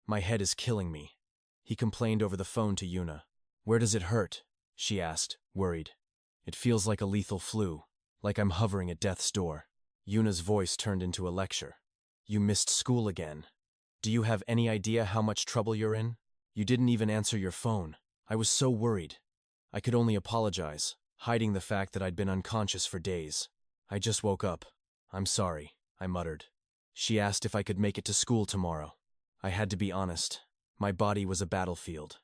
My head is killing me, he complained over the phone to Yuna. Where does it hurt? she asked, worried. It feels like a lethal flu, like I'm hovering at death's door. Yuna's voice turned into a lecture. You missed school again. Do you have any idea how much trouble you're in? You didn't even answer your phone. I was so worried. I could only apologize, hiding the fact that I'd been unconscious for days. I just woke up. I'm sorry, I muttered. She asked if I could make it to school tomorrow. I had to be honest. My body was a battlefield.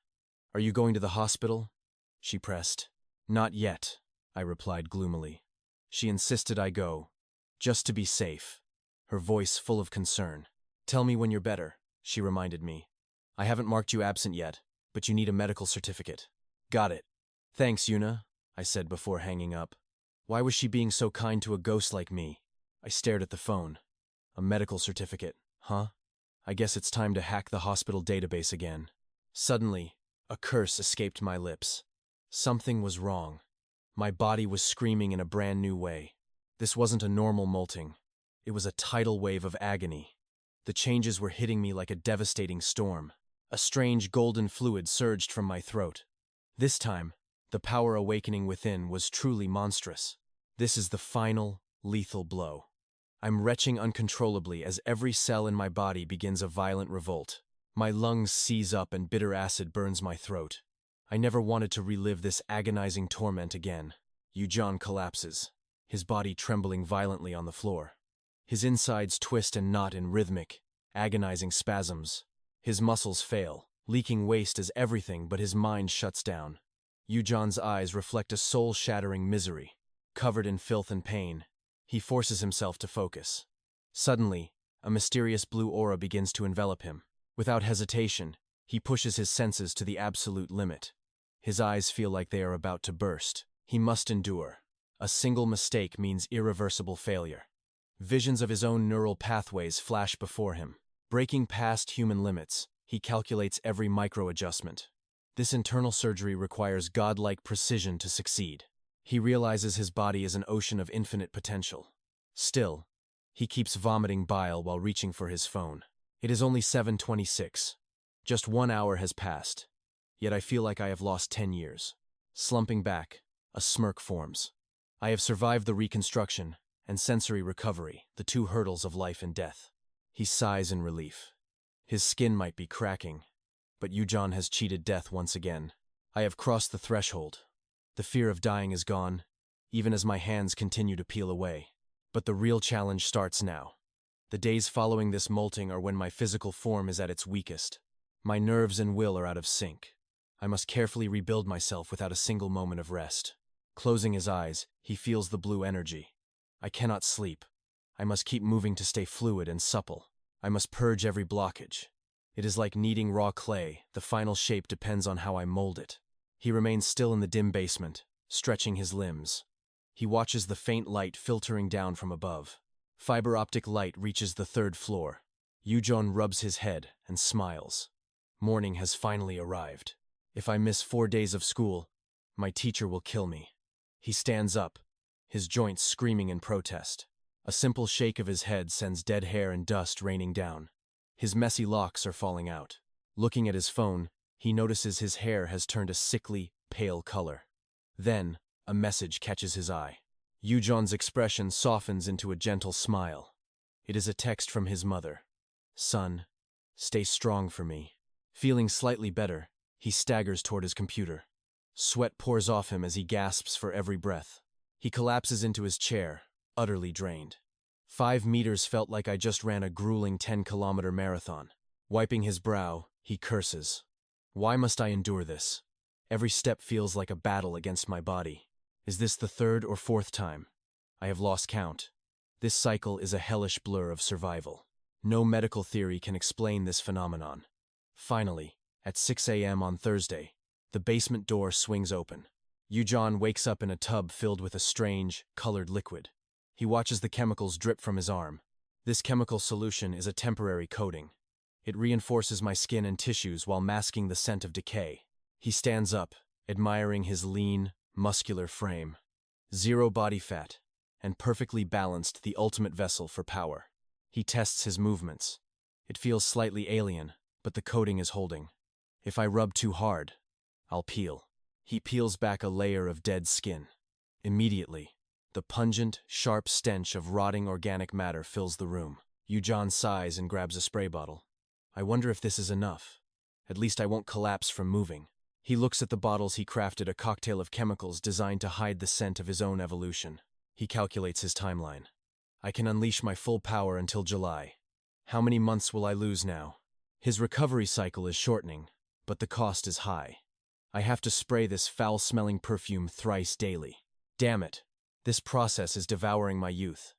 Are you going to the hospital? She pressed. Not yet, I replied gloomily. She insisted I go, just to be safe, her voice full of concern. Tell me when you're better, she reminded me. I haven't marked you absent yet, but you need a medical certificate. Got it. Thanks, Yuna, I said before hanging up. Why was she being so kind to a ghost like me? I stared at the phone. A medical certificate, huh? I guess it's time to hack the hospital database again. Suddenly, a curse escaped my lips. Something was wrong. My body was screaming in a brand new way. This wasn't a normal molting. It was a tidal wave of agony. The changes were hitting me like a devastating storm. A strange golden fluid surged from my throat. This time, the power awakening within was truly monstrous. This is the final, lethal blow. I'm retching uncontrollably as every cell in my body begins a violent revolt. My lungs seize up and bitter acid burns my throat. I never wanted to relive this agonizing torment again. Yujan collapses, his body trembling violently on the floor. His insides twist and knot in rhythmic, agonizing spasms. His muscles fail, leaking waste as everything but his mind shuts down. Yujan's eyes reflect a soul-shattering misery. Covered in filth and pain, he forces himself to focus. Suddenly, a mysterious blue aura begins to envelop him. Without hesitation, he pushes his senses to the absolute limit. His eyes feel like they are about to burst. He must endure. A single mistake means irreversible failure. Visions of his own neural pathways flash before him. Breaking past human limits, he calculates every micro-adjustment. This internal surgery requires godlike precision to succeed. He realizes his body is an ocean of infinite potential. Still, he keeps vomiting bile while reaching for his phone. It is only 7:26. Just 1 hour has passed, yet I feel like I have lost 10 years. Slumping back, a smirk forms. I have survived the reconstruction and sensory recovery, the two hurdles of life and death. He sighs in relief. His skin might be cracking, but Yujan has cheated death once again. I have crossed the threshold. The fear of dying is gone, even as my hands continue to peel away. But the real challenge starts now. The days following this molting are when my physical form is at its weakest. My nerves and will are out of sync. I must carefully rebuild myself without a single moment of rest. Closing his eyes, he feels the blue energy. I cannot sleep. I must keep moving to stay fluid and supple. I must purge every blockage. It is like kneading raw clay. The final shape depends on how I mold it. He remains still in the dim basement, stretching his limbs. He watches the faint light filtering down from above. Fiber optic light reaches the 3rd floor. Yujan rubs his head and smiles. Morning has finally arrived. If I miss 4 days of school, my teacher will kill me. He stands up, his joints screaming in protest. A simple shake of his head sends dead hair and dust raining down. His messy locks are falling out. Looking at his phone, he notices his hair has turned a sickly, pale color. Then, a message catches his eye. Yujan's expression softens into a gentle smile. It is a text from his mother. Son, stay strong for me. Feeling slightly better, he staggers toward his computer. Sweat pours off him as he gasps for every breath. He collapses into his chair, utterly drained. 5 meters felt like I just ran a grueling 10-kilometer marathon. Wiping his brow, he curses. Why must I endure this? Every step feels like a battle against my body. Is this the 3rd or 4th time? I have lost count. This cycle is a hellish blur of survival. No medical theory can explain this phenomenon. Finally, at 6 a.m. on Thursday, the basement door swings open. Yujan wakes up in a tub filled with a strange, colored liquid. He watches the chemicals drip from his arm. This chemical solution is a temporary coating. It reinforces my skin and tissues while masking the scent of decay. He stands up, admiring his lean, muscular frame. 0 body fat, and perfectly balanced, the ultimate vessel for power. He tests his movements. It feels slightly alien, but the coating is holding. If I rub too hard, I'll peel. He peels back a layer of dead skin. Immediately, the pungent, sharp stench of rotting organic matter fills the room. Yujan sighs and grabs a spray bottle. I wonder if this is enough. At least I won't collapse from moving. He looks at the bottles he crafted, a cocktail of chemicals designed to hide the scent of his own evolution. He calculates his timeline. I can unleash my full power until July. How many months will I lose now? His recovery cycle is shortening, but the cost is high. I have to spray this foul-smelling perfume thrice daily. Damn it, this process is devouring my youth.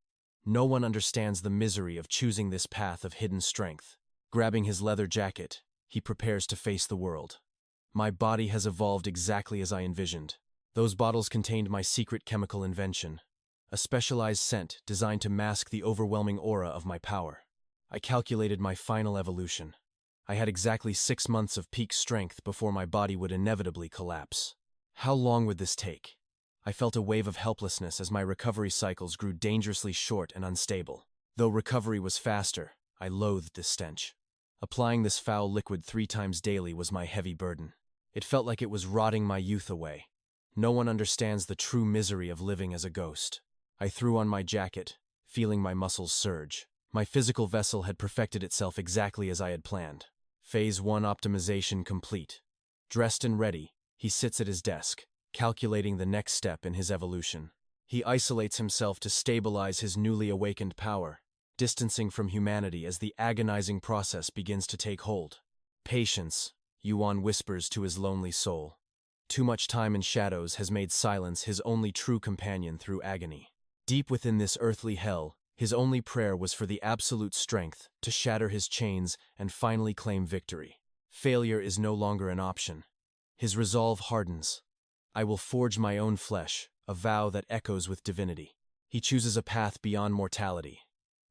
No one understands the misery of choosing this path of hidden strength. Grabbing his leather jacket, he prepares to face the world. My body has evolved exactly as I envisioned. Those bottles contained my secret chemical invention, a specialized scent designed to mask the overwhelming aura of my power. I calculated my final evolution. I had exactly 6 months of peak strength before my body would inevitably collapse. How long would this take? I felt a wave of helplessness as my recovery cycles grew dangerously short and unstable. Though recovery was faster, I loathed this stench. Applying this foul liquid 3 times daily was my heavy burden. It felt like it was rotting my youth away. No one understands the true misery of living as a ghost. I threw on my jacket, feeling my muscles surge. My physical vessel had perfected itself exactly as I had planned. Phase 1 optimization complete. Dressed and ready, he sits at his desk, calculating the next step in his evolution. He isolates himself to stabilize his newly awakened power, distancing from humanity as the agonizing process begins to take hold. Patience, Yuan whispers to his lonely soul. Too much time in shadows has made silence his only true companion through agony. Deep within this earthly hell, his only prayer was for the absolute strength to shatter his chains and finally claim victory. Failure is no longer an option. His resolve hardens. I will forge my own flesh, a vow that echoes with divinity. He chooses a path beyond mortality,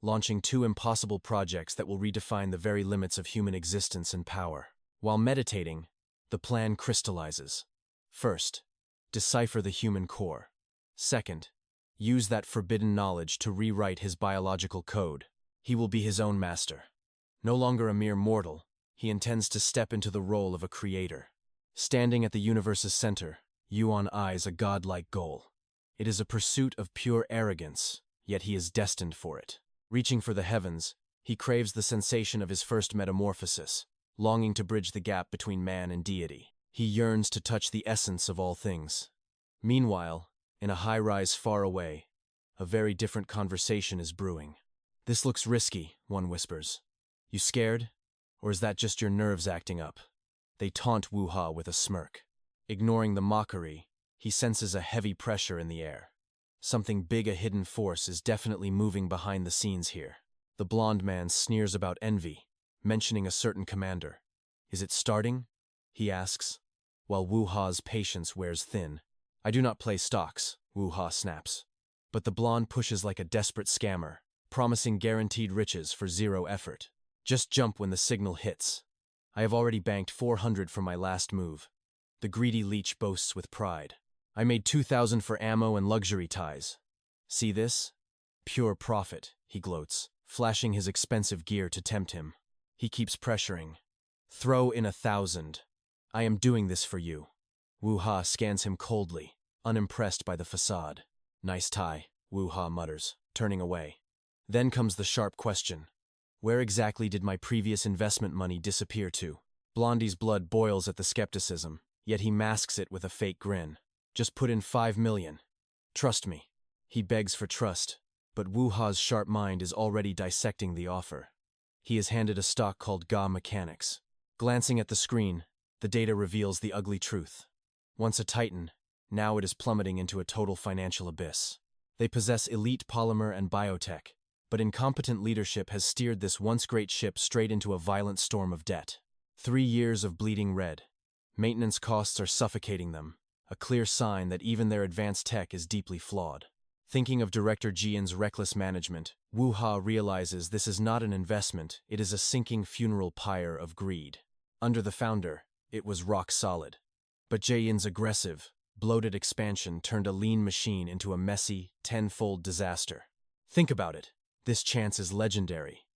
launching 2 impossible projects that will redefine the very limits of human existence and power. While meditating, the plan crystallizes. First, decipher the human core. Second, use that forbidden knowledge to rewrite his biological code. He will be his own master. No longer a mere mortal, he intends to step into the role of a creator. Standing at the universe's center, Yuan eyes a godlike goal. It is a pursuit of pure arrogance, yet he is destined for it. Reaching for the heavens, he craves the sensation of his first metamorphosis, longing to bridge the gap between man and deity. He yearns to touch the essence of all things. Meanwhile, in a high-rise far away, a very different conversation is brewing. This looks risky, one whispers. You scared? Or is that just your nerves acting up? They taunt Wu-Ha with a smirk. Ignoring the mockery, he senses a heavy pressure in the air. Something big, a hidden force, is definitely moving behind the scenes here. The blonde man sneers about envy, mentioning a certain commander. Is it starting? He asks, while Wu-Ha's patience wears thin. I do not play stocks, Wu-Ha snaps. But the blonde pushes like a desperate scammer, promising guaranteed riches for 0 effort. Just jump when the signal hits. I have already banked 400 from my last move. The greedy leech boasts with pride. I made 2,000 for ammo and luxury ties. See this? Pure profit, he gloats, flashing his expensive gear to tempt him. He keeps pressuring. Throw in 1,000. I am doing this for you. Wu-Ha scans him coldly, unimpressed by the facade. Nice tie, Wu-Ha mutters, turning away. Then comes the sharp question. Where exactly did my previous investment money disappear to? Blondie's blood boils at the skepticism, yet he masks it with a fake grin. Just put in 5 million. Trust me. He begs for trust, but Wu-Ha's sharp mind is already dissecting the offer. He is handed a stock called GA Mechanics. Glancing at the screen, the data reveals the ugly truth. Once a titan, now it is plummeting into a total financial abyss. They possess elite polymer and biotech, but incompetent leadership has steered this once great ship straight into a violent storm of debt. 3 years of bleeding red. Maintenance costs are suffocating them, a clear sign that even their advanced tech is deeply flawed. Thinking of Director Jian's reckless management, Wu-Ha realizes this is not an investment, it is a sinking funeral pyre of greed. Under the founder, it was rock solid. But Jian's aggressive, bloated expansion turned a lean machine into a messy, 10-fold disaster. Think about it. This chance is legendary.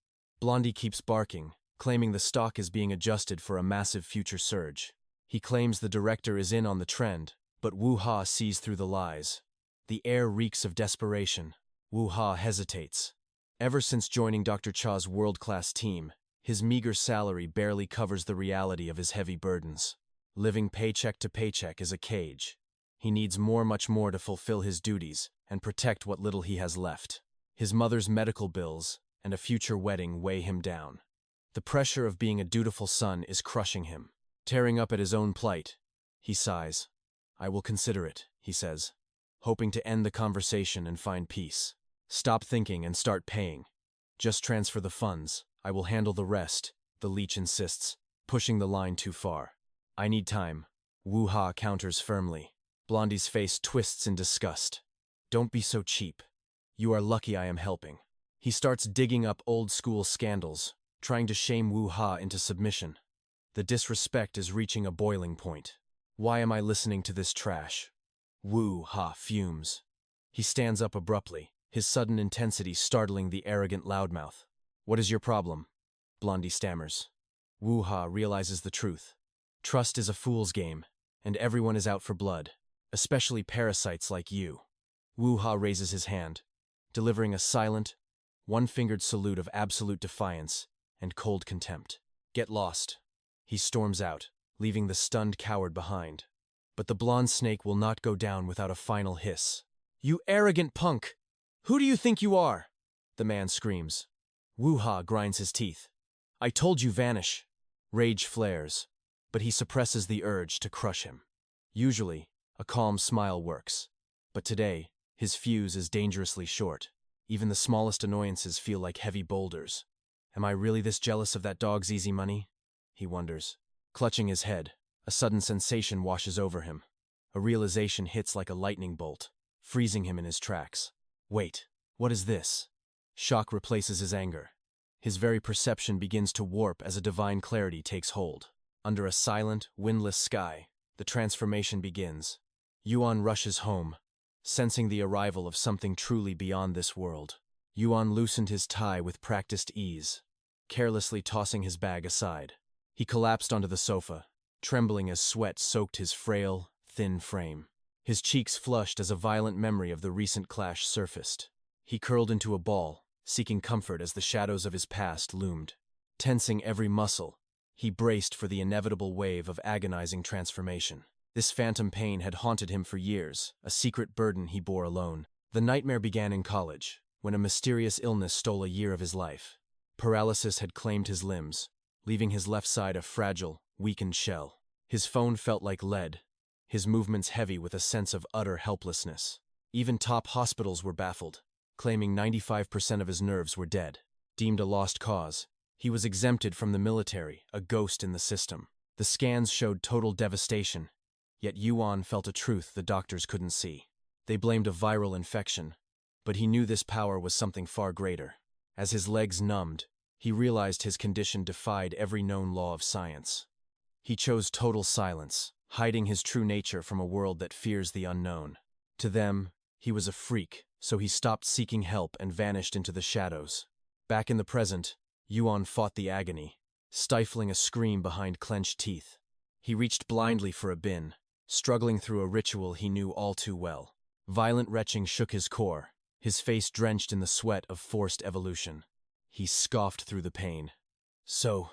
Blondie keeps barking, claiming the stock is being adjusted for a massive future surge. He claims the director is in on the trend, but Wu Ha sees through the lies. The air reeks of desperation. Wu Ha hesitates. Ever since joining Dr. Cha's world-class team, his meager salary barely covers the reality of his heavy burdens. Living paycheck to paycheck is a cage. He needs much more to fulfill his duties and protect what little he has left. His mother's medical bills and a future wedding weigh him down. The pressure of being a dutiful son is crushing him. Tearing up at his own plight, he sighs. "I will consider it," he says, hoping to end the conversation and find peace. "Stop thinking and start paying. Just transfer the funds. I will handle the rest," the leech insists, pushing the line too far. "I need time," Wu Ha counters firmly. Blondie's face twists in disgust. "Don't be so cheap. You are lucky I am helping." He starts digging up old-school scandals, trying to shame Wu Ha into submission. The disrespect is reaching a boiling point. "Why am I listening to this trash?" Wu Ha fumes. He stands up abruptly, his sudden intensity startling the arrogant loudmouth. "What is your problem?" Blondie stammers. Wu Ha realizes the truth. Trust is a fool's game, and everyone is out for blood, especially parasites like you. Wu Ha raises his hand, delivering a silent, one-fingered salute of absolute defiance and cold contempt. "Get lost." He storms out, leaving the stunned coward behind. But the blonde snake will not go down without a final hiss. "You arrogant punk! Who do you think you are?" the man screams. Wu Ha grinds his teeth. "I told you vanish." Rage flares, but he suppresses the urge to crush him. Usually, a calm smile works. But today, his fuse is dangerously short. Even the smallest annoyances feel like heavy boulders. "Am I really this jealous of that dog's easy money?" he wonders. Clutching his head, a sudden sensation washes over him. A realization hits like a lightning bolt, freezing him in his tracks. Wait, what is this? Shock replaces his anger. His very perception begins to warp as a divine clarity takes hold. Under a silent, windless sky, the transformation begins. Yuan rushes home, sensing the arrival of something truly beyond this world. Yuan loosened his tie with practiced ease, carelessly tossing his bag aside. He collapsed onto the sofa, trembling as sweat soaked his frail, thin frame. His cheeks flushed as a violent memory of the recent clash surfaced. He curled into a ball, seeking comfort as the shadows of his past loomed. Tensing every muscle, he braced for the inevitable wave of agonizing transformation. This phantom pain had haunted him for years, a secret burden he bore alone. The nightmare began in college, when a mysterious illness stole a year of his life. Paralysis had claimed his limbs, leaving his left side a fragile, weakened shell. His phone felt like lead, his movements heavy with a sense of utter helplessness. Even top hospitals were baffled, claiming 95% of his nerves were dead. Deemed a lost cause, he was exempted from the military, a ghost in the system. The scans showed total devastation, yet Yuan felt a truth the doctors couldn't see. They blamed a viral infection, but he knew this power was something far greater. As his legs numbed, he realized his condition defied every known law of science. He chose total silence, hiding his true nature from a world that fears the unknown. To them, he was a freak, so he stopped seeking help and vanished into the shadows. Back in the present, Yuan fought the agony, stifling a scream behind clenched teeth. He reached blindly for a bin, struggling through a ritual he knew all too well. Violent retching shook his core, his face drenched in the sweat of forced evolution. He scoffed through the pain. "So,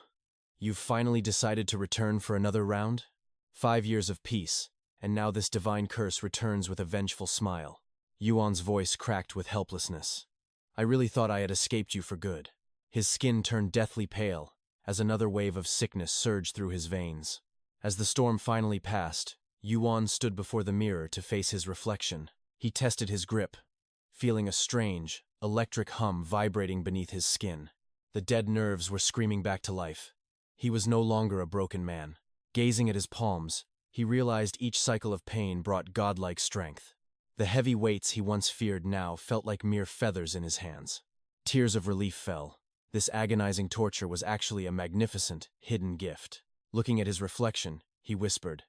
you've finally decided to return for another round? 5 years of peace, and now this divine curse returns with a vengeful smile." Yuan's voice cracked with helplessness. "I really thought I had escaped you for good." His skin turned deathly pale, as another wave of sickness surged through his veins. As the storm finally passed, Yuan stood before the mirror to face his reflection. He tested his grip, feeling a strange, electric hum vibrating beneath his skin. The dead nerves were screaming back to life. He was no longer a broken man. Gazing at his palms, he realized each cycle of pain brought godlike strength. The heavy weights he once feared now felt like mere feathers in his hands. Tears of relief fell. This agonizing torture was actually a magnificent, hidden gift. Looking at his reflection, he whispered,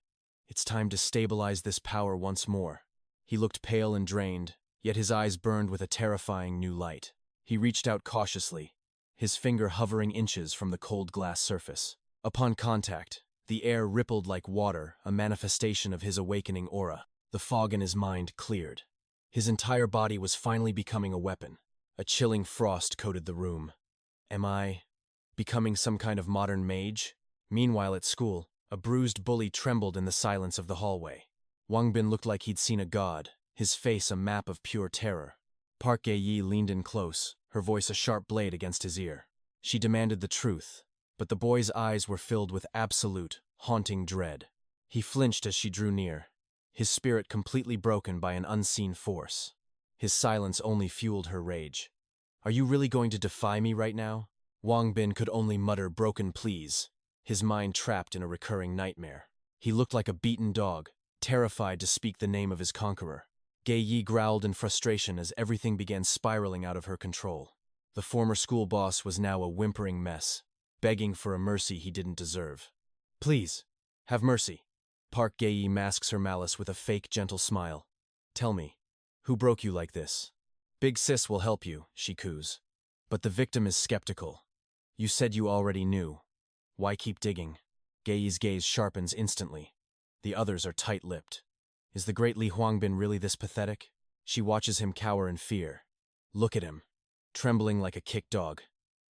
"It's time to stabilize this power once more." He looked pale and drained, yet his eyes burned with a terrifying new light. He reached out cautiously, his finger hovering inches from the cold glass surface. Upon contact, The air rippled like water, a manifestation of his awakening aura. The fog in his mind cleared. His entire body was finally becoming a weapon. A chilling frost coated the room. Am I becoming some kind of modern mage? Meanwhile at school, a bruised bully trembled in the silence of the hallway. Wang Bin looked like he'd seen a god, his face a map of pure terror. Park Ge-yi leaned in close, her voice a sharp blade against his ear. She demanded the truth, but the boy's eyes were filled with absolute, haunting dread. He flinched as she drew near, his spirit completely broken by an unseen force. His silence only fueled her rage. Are you really going to defy me right now? Wang Bin could only mutter broken pleas, his mind trapped in a recurring nightmare. He looked like a beaten dog, terrified to speak the name of his conqueror. Ge-yi growled in frustration as everything began spiraling out of her control. The former school boss was now a whimpering mess, begging for a mercy he didn't deserve. Please, have mercy. Park Ge-yi masks her malice with a fake gentle smile. Tell me, who broke you like this? Big sis will help you, she coos. But the victim is skeptical. You said you already knew. Why keep digging? Ge-yi's gaze sharpens instantly. The others are tight-lipped. Is the great Li Huangbin really this pathetic? She watches him cower in fear. Look at him, trembling like a kicked dog.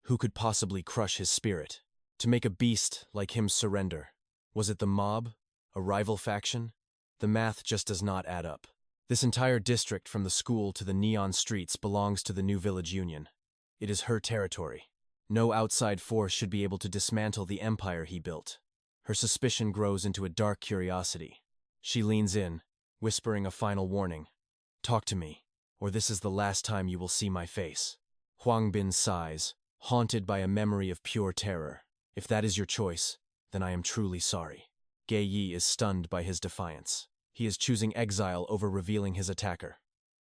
Who could possibly crush his spirit? To make a beast like him surrender? Was it the mob? A rival faction? The math just does not add up. This entire district from the school to the neon streets belongs to the new village union. It is her territory. No outside force should be able to dismantle the empire he built. Her suspicion grows into a dark curiosity. She leans in, whispering a final warning. Talk to me, or this is the last time you will see my face. Huang Bin sighs, haunted by a memory of pure terror. If that is your choice, then I am truly sorry. Ge-yi is stunned by his defiance. He is choosing exile over revealing his attacker.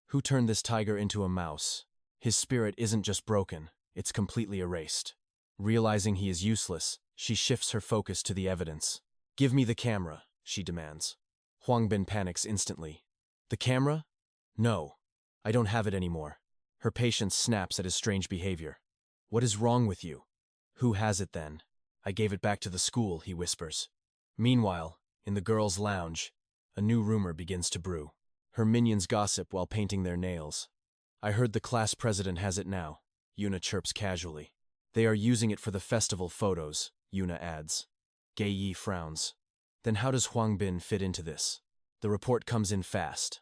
Who turned this tiger into a mouse? His spirit isn't just broken, it's completely erased. Realizing he is useless, she shifts her focus to the evidence. Give me the camera, she demands. Huang Bin panics instantly. The camera? No, I don't have it anymore. Her patience snaps at his strange behavior. What is wrong with you? Who has it then? I gave it back to the school, he whispers. Meanwhile, in the girls' lounge, a new rumor begins to brew. Her minions gossip while painting their nails. I heard the class president has it now, Yuna chirps casually. They are using it for the festival photos, Yuna adds. Ge-yi frowns. Then how does Huang Bin fit into this? The report comes in fast.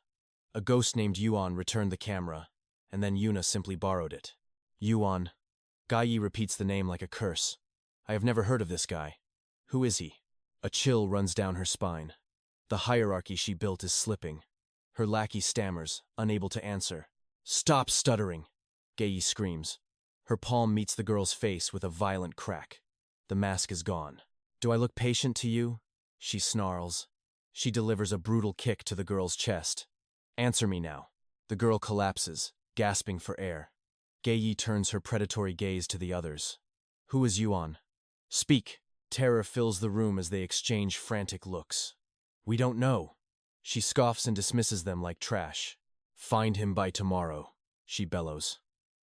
A ghost named Yuan returned the camera, and then Yuna simply borrowed it. Yuan. Ge-yi repeats the name like a curse. I have never heard of this guy. Who is he? A chill runs down her spine. The hierarchy she built is slipping. Her lackey stammers, unable to answer. Stop stuttering! Ge-yi screams. Her palm meets the girl's face with a violent crack. The mask is gone. Do I look patient to you? She snarls. She delivers a brutal kick to the girl's chest. Answer me now. The girl collapses, gasping for air. Ge-yi turns her predatory gaze to the others. Who is Yuan? Speak! Terror fills the room as they exchange frantic looks. We don't know. She scoffs and dismisses them like trash. Find him by tomorrow, she bellows.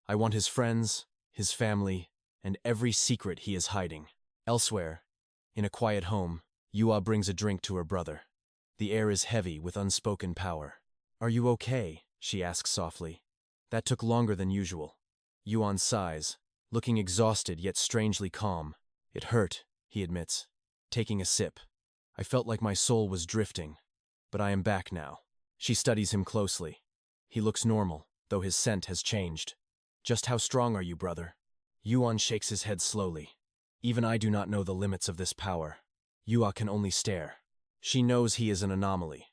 I want his friends, his family, and every secret he is hiding. Elsewhere, in a quiet home, Yua brings a drink to her brother. The air is heavy with unspoken power. Are you okay? She asks softly. That took longer than usual. Yuan sighs, looking exhausted yet strangely calm. It hurt, he admits, taking a sip. I felt like my soul was drifting, but I am back now. She studies him closely. He looks normal, though his scent has changed. Just how strong are you, brother? Yuan shakes his head slowly. Even I do not know the limits of this power. Yua can only stare. She knows he is an anomaly.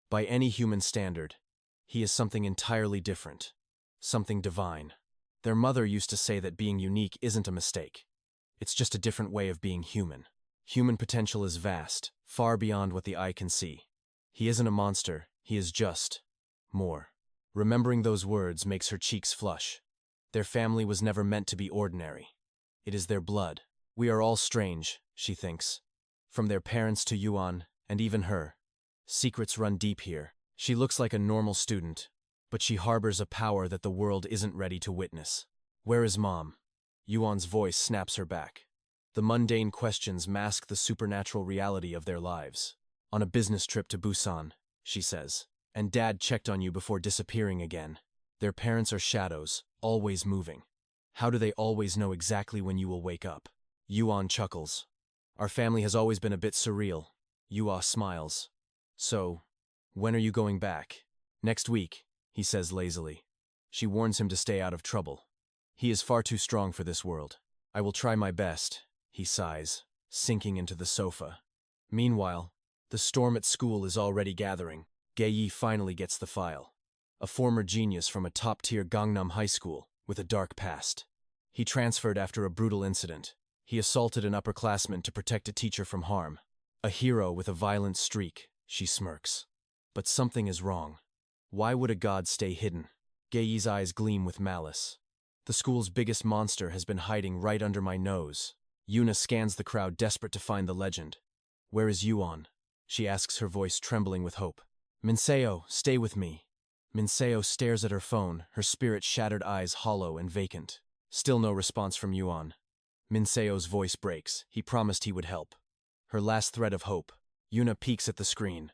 By any human standard, he is something entirely different. Something divine. Their mother used to say that being unique isn't a mistake. It's just a different way of being human. Human potential is vast, far beyond what the eye can see. He isn't a monster, he is just more. Remembering those words makes her cheeks flush. Their family was never meant to be ordinary. It is their blood. We are all strange, she thinks. From their parents to Yuan, and even her. Secrets run deep here. She looks like a normal student, but she harbors a power that the world isn't ready to witness. Where is Mom? Yuan's voice snaps her back. The mundane questions mask the supernatural reality of their lives. On a business trip to Busan, she says, and Dad checked on you before disappearing again. Their parents are shadows, always moving. How do they always know exactly when you will wake up? Yuan chuckles. Our family has always been a bit surreal. Yua smiles. So, when are you going back? Next week, he says lazily. She warns him to stay out of trouble. He is far too strong for this world. I will try my best, he sighs, sinking into the sofa. Meanwhile, the storm at school is already gathering. Gae finally gets the file. A former genius from a top-tier Gangnam high school with a dark past. He transferred after a brutal incident. He assaulted an upperclassman to protect a teacher from harm. A hero with a violent streak, she smirks. But something is wrong. Why would a god stay hidden? Gae's eyes gleam with malice. The school's biggest monster has been hiding right under my nose. Yuna scans the crowd, desperate to find the legend. Where is Yuan? She asks, her voice trembling with hope. Minseo, stay with me. Minseo stares at her phone, her spirit-shattered eyes hollow and vacant. Still no response from Yuan. Minseo's voice breaks. He promised he would help. Her last thread of hope. Yuna peeks at the screen.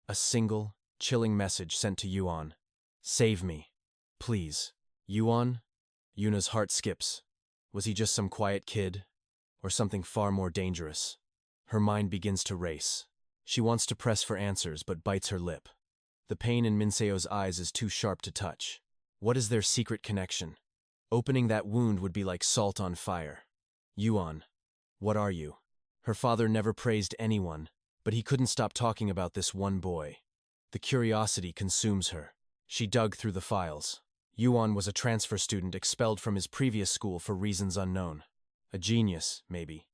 A single, chilling message sent to Yuan. Save me. Please. Yuan? Yuna's heart skips. Was he just some quiet kid? Or something far more dangerous? Her mind begins to race. She wants to press for answers, but bites her lip. The pain in Minseo's eyes is too sharp to touch. What is their secret connection? Opening that wound would be like salt on fire. Yuan, what are you? Her father never praised anyone, but he couldn't stop talking about this one boy. The curiosity consumes her. She dug through the files. Yuan was a transfer student expelled from his previous school for reasons unknown. A genius, maybe.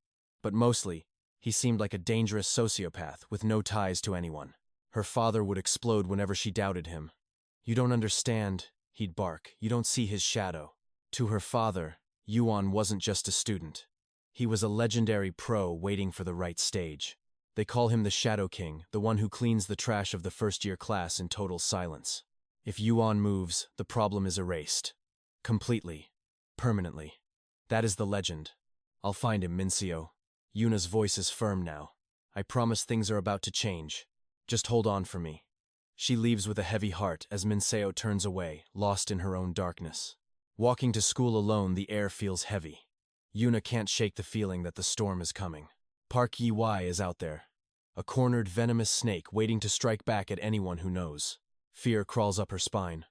But mostly, he seemed like a dangerous sociopath with no ties to anyone. Her father would explode whenever she doubted him. You don't understand, he'd bark. You don't see his shadow. To her father, Yuan wasn't just a student. He was a legendary pro waiting for the right stage. They call him the Shadow King, the one who cleans the trash of the first-year class in total silence. If Yuan moves, the problem is erased. Completely. Permanently. That is the legend. I'll find him, Minseo. Yuna's voice is firm now. I promise things are about to change. Just hold on for me. She leaves with a heavy heart as Minseo turns away, lost in her own darkness. Walking to school alone, the air feels heavy. Yuna can't shake the feeling that the storm is coming. Park Yi is out there. A cornered, venomous snake waiting to strike back at anyone who knows. Fear crawls up her spine.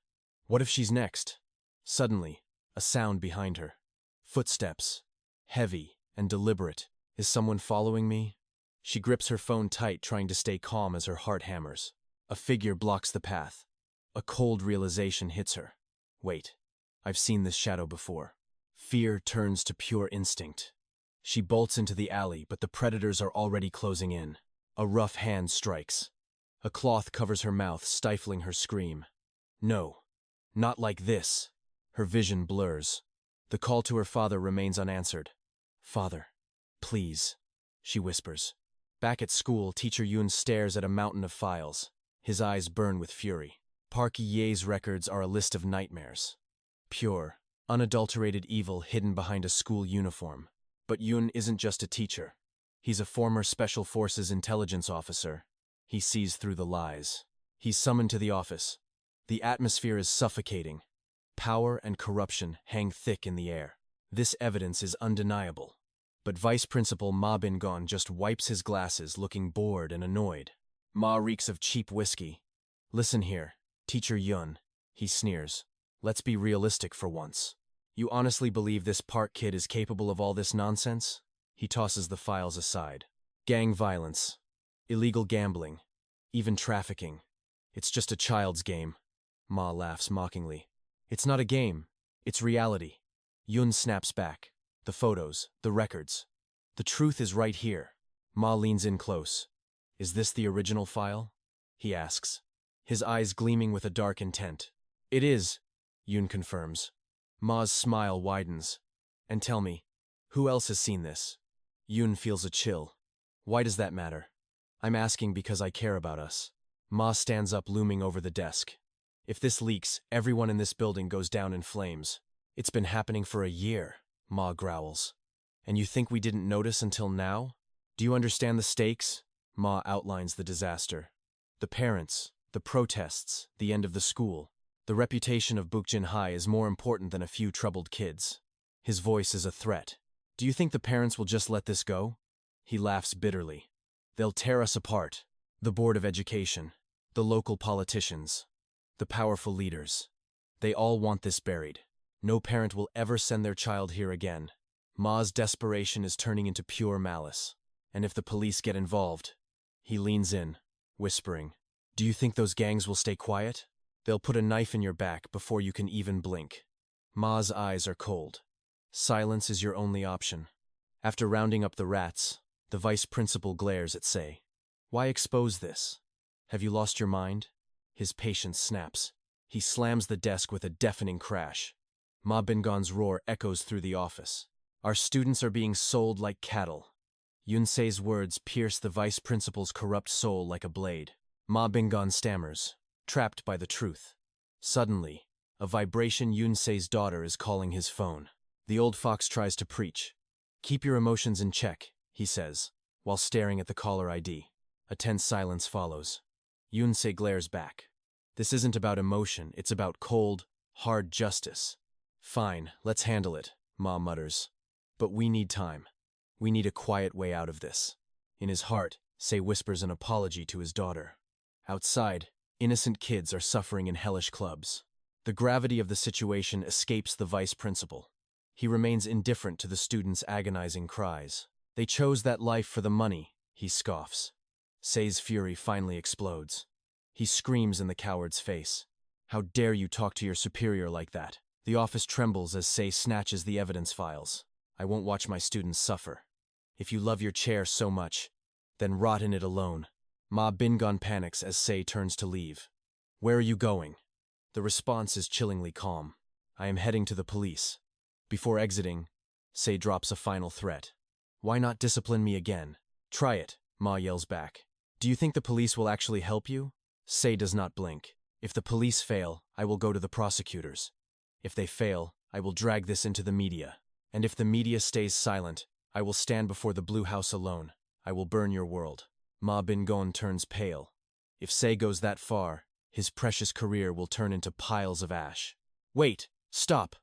What if she's next? Suddenly, a sound behind her. Footsteps. Heavy and deliberate. Is someone following me? She grips her phone tight, trying to stay calm as her heart hammers. A figure blocks the path. A cold realization hits her. Wait. I've seen this shadow before. Fear turns to pure instinct. She bolts into the alley, but the predators are already closing in. A rough hand strikes. A cloth covers her mouth, stifling her scream. No, not like this. Her vision blurs. The call to her father remains unanswered. Father, please, she whispers. Back at school, Teacher Yoon stares at a mountain of files. His eyes burn with fury. Park Ye's records are a list of nightmares. Pure, unadulterated evil hidden behind a school uniform. But Yoon isn't just a teacher. He's a former Special Forces intelligence officer. He sees through the lies. He's summoned to the office. The atmosphere is suffocating. Power and corruption hang thick in the air. This evidence is undeniable. But Vice Principal Ma Bin-gon just wipes his glasses, looking bored and annoyed. Ma reeks of cheap whiskey. Listen here, Teacher Yun, he sneers. Let's be realistic for once. You honestly believe this Park kid is capable of all this nonsense? He tosses the files aside. Gang violence, illegal gambling, even trafficking. It's just a child's game. Ma laughs mockingly. It's not a game. It's reality. Yun snaps back. The photos, the records. The truth is right here. Ma leans in close. Is this the original file? He asks, his eyes gleaming with a dark intent. It is, Yun confirms. Ma's smile widens. And tell me, who else has seen this? Yun feels a chill. Why does that matter? I'm asking because I care about us. Ma stands up, looming over the desk. If this leaks, everyone in this building goes down in flames. It's been happening for a year, Ma growls. And you think we didn't notice until now? Do you understand the stakes? Ma outlines the disaster. The parents, the protests, the end of the school. The reputation of 𝒕𝒏𝒈 High is more important than a few troubled kids. His voice is a threat. Do you think the parents will just let this go? He laughs bitterly. They'll tear us apart. The Board of Education, the local politicians, the powerful leaders. They all want this buried. No parent will ever send their child here again. Ma's desperation is turning into pure malice. And if the police get involved, he leans in, whispering, "Do you think those gangs will stay quiet? They'll put a knife in your back before you can even blink." Ma's eyes are cold. Silence is your only option. After rounding up the rats, the vice principal glares at 𝒐𝒏𝒈. Why expose this? Have you lost your mind? His patience snaps. He slams the desk with a deafening crash. Ma Bingon's roar echoes through the office. Our students are being sold like cattle. Yunse's words pierce the vice principal's corrupt soul like a blade. Ma Bingon stammers, trapped by the truth. Suddenly, a vibration. Yunse's daughter is calling his phone. The old fox tries to preach. "Keep your emotions in check," he says, while staring at the caller ID. A tense silence follows. Yunse glares back. This isn't about emotion, it's about cold, hard justice. "Fine, let's handle it," Ma mutters. "But we need time. We need a quiet way out of this." In his heart, 𝒐𝒏𝒈 whispers an apology to his daughter. Outside, innocent kids are suffering in hellish clubs. The gravity of the situation escapes the vice principal. He remains indifferent to the students' agonizing cries. "They chose that life for the money," he scoffs. 𝒐𝒏𝒈's fury finally explodes. He screams in the coward's face. "How dare you talk to your superior like that?" The office trembles as 𝒐𝒏𝒈 snatches the evidence files. "I won't watch my students suffer. If you love your chair so much, then rot in it alone." Ma Bingon panics as 𝒐𝒏𝒈 turns to leave. "Where are you going?" The response is chillingly calm. "I am heading to the police." Before exiting, 𝒐𝒏𝒈 drops a final threat. "Why not discipline me again?" "Try it," Ma yells back. "Do you think the police will actually help you?" 𝒐𝒏𝒈 does not blink. "If the police fail, I will go to the prosecutors. If they fail, I will drag this into the media. And if the media stays silent, I will stand before the Blue House alone. I will burn your world." Ma Bingon turns pale. If 𝒐𝒏𝒈 goes that far, his precious career will turn into piles of ash. "Wait! Stop!"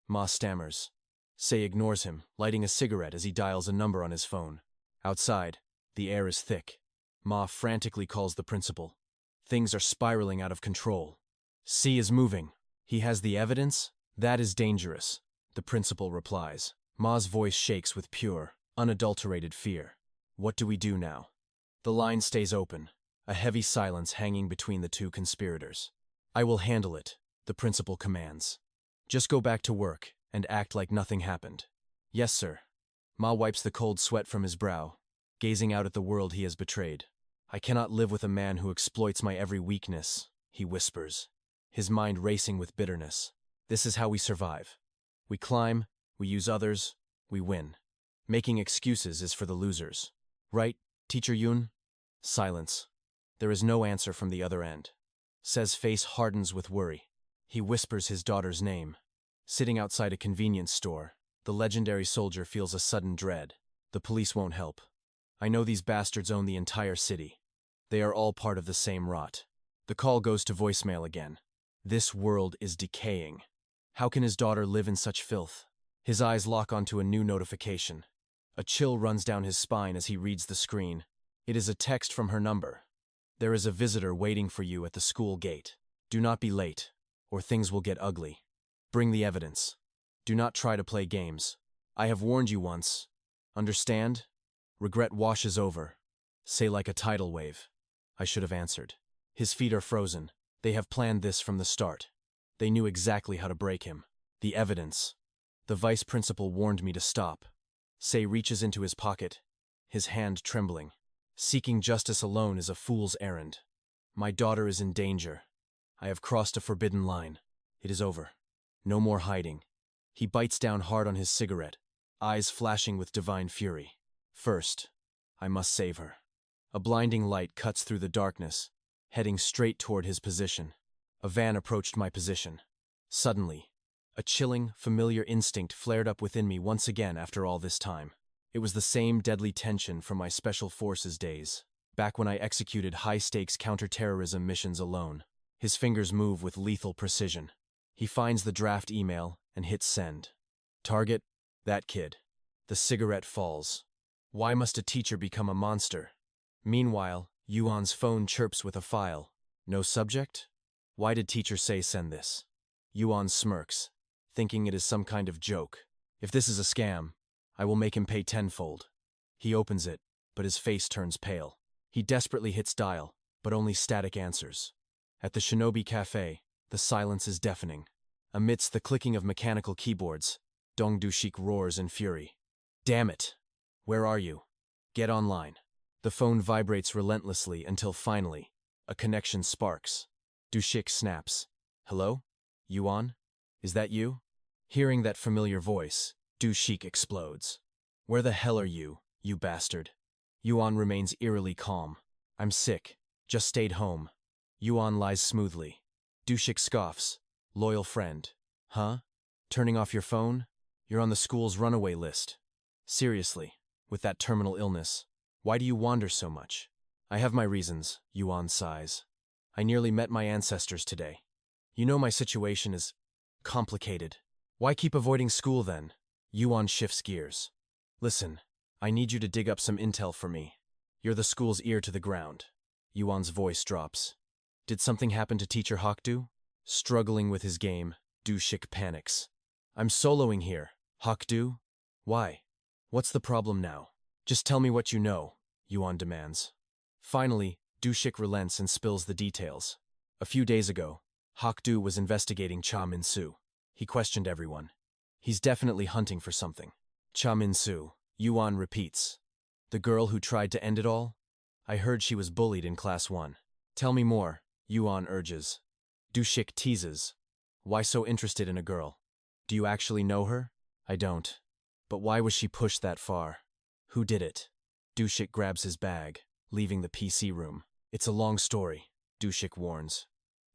Ma stammers. 𝒐𝒏𝒈 ignores him, lighting a cigarette as he dials a number on his phone. Outside, the air is thick. Ma frantically calls the principal. Things are spiraling out of control. 𝒐𝒏𝒈 is moving. "He has the evidence? That is dangerous," the principal replies. Ma's voice shakes with pure, unadulterated fear. "What do we do now?" The line stays open, a heavy silence hanging between the two conspirators. "I will handle it," the principal commands. "Just go back to work and act like nothing happened." "Yes, sir." Ma wipes the cold sweat from his brow, gazing out at the world he has betrayed. "I cannot live with a man who exploits my every weakness," he whispers, his mind racing with bitterness. "This is how we survive. We climb, we use others, we win. Making excuses is for the losers. Right, Teacher Yun?" Silence. There is no answer from the other end. 𝒐𝒏𝒈's face hardens with worry. He whispers his daughter's name. Sitting outside a convenience store, the legendary soldier feels a sudden dread. The police won't help. "I know these bastards own the entire city. They are all part of the same rot." The call goes to voicemail again. This world is decaying. How can his daughter live in such filth? His eyes lock onto a new notification. A chill runs down his spine as he reads the screen. It is a text from her number. "There is a visitor waiting for you at the school gate. Do not be late, or things will get ugly. Bring the evidence. Do not try to play games. I have warned you once. Understand? Regret washes over. Say like a tidal wave." I should have answered. His feet are frozen. They have planned this from the start. They knew exactly how to break him. The evidence. The vice principal warned me to stop. 𝒐𝒏𝒈 reaches into his pocket, his hand trembling. Seeking justice alone is a fool's errand. My daughter is in danger. I have crossed a forbidden line. It is over. No more hiding. He bites down hard on his cigarette, eyes flashing with divine fury. First, I must save her. A blinding light cuts through the darkness, heading straight toward his position. A van approached my position. Suddenly, A chilling, familiar instinct flared up within me once again after all this time. It was the same deadly tension from my Special Forces days, back when I executed high-stakes counterterrorism missions alone. His fingers move with lethal precision. He finds the draft email and hits send. Target, that kid. The cigarette falls. Why must a teacher become a monster? Meanwhile, Yuan's phone chirps with a file. No subject? Why did teacher say send this? Yuan smirks, thinking it is some kind of joke. If this is a scam, I will make him pay tenfold. He opens it, but his face turns pale. He desperately hits dial, but only static answers. At the Shinobi Cafe, the silence is deafening. Amidst the clicking of mechanical keyboards, Dong 𝑷𝒐𝒘𝒆𝒓 roars in fury. Damn it! Where are you? Get online. The phone vibrates relentlessly until finally, a connection sparks. 𝑷𝒐𝒘𝒆𝒓 snaps. Hello? Yuan? Is that you? Hearing that familiar voice, 𝑷𝒐𝒘𝒆𝒓 explodes. Where the hell are you bastard? Yuan remains eerily calm. I'm sick. Just stayed home. Yuan lies smoothly. 𝑷𝒐𝒘𝒆𝒓 scoffs. Loyal friend. Huh? Turning off your phone? You're on the school's runaway list. Seriously, with that terminal illness, why do you wander so much? I have my reasons, Yuan sighs. I nearly met my ancestors today. You know my situation is complicated. Why keep avoiding school then? Yuan shifts gears. Listen, I need you to dig up some intel for me. You're the school's ear to the ground. Yuan's voice drops. Did something happen to teacher 𝒕𝒏𝒈? Struggling with his game, 𝑷𝒐𝒘𝒆𝒓 panics. I'm soloing here. 𝒕𝒏𝒈? Why? What's the problem now? Just tell me what you know, Yuan demands. Finally, 𝒕𝒐𝒃 relents and spills the details. A few days ago, 𝒕𝒏𝒈 was investigating Cha Min-soo. He questioned everyone. He's definitely hunting for something. Cha Min-soo, Yuan repeats. The girl who tried to end it all? I heard she was bullied in class 1. Tell me more, Yuan urges. 𝒕𝒐𝒃 teases. Why so interested in a girl? Do you actually know her? I don't. But why was she pushed that far? Who did it? 𝒕𝒐𝒃 grabs his bag, leaving the PC room. It's a long story, 𝒕𝒐𝒃 warns.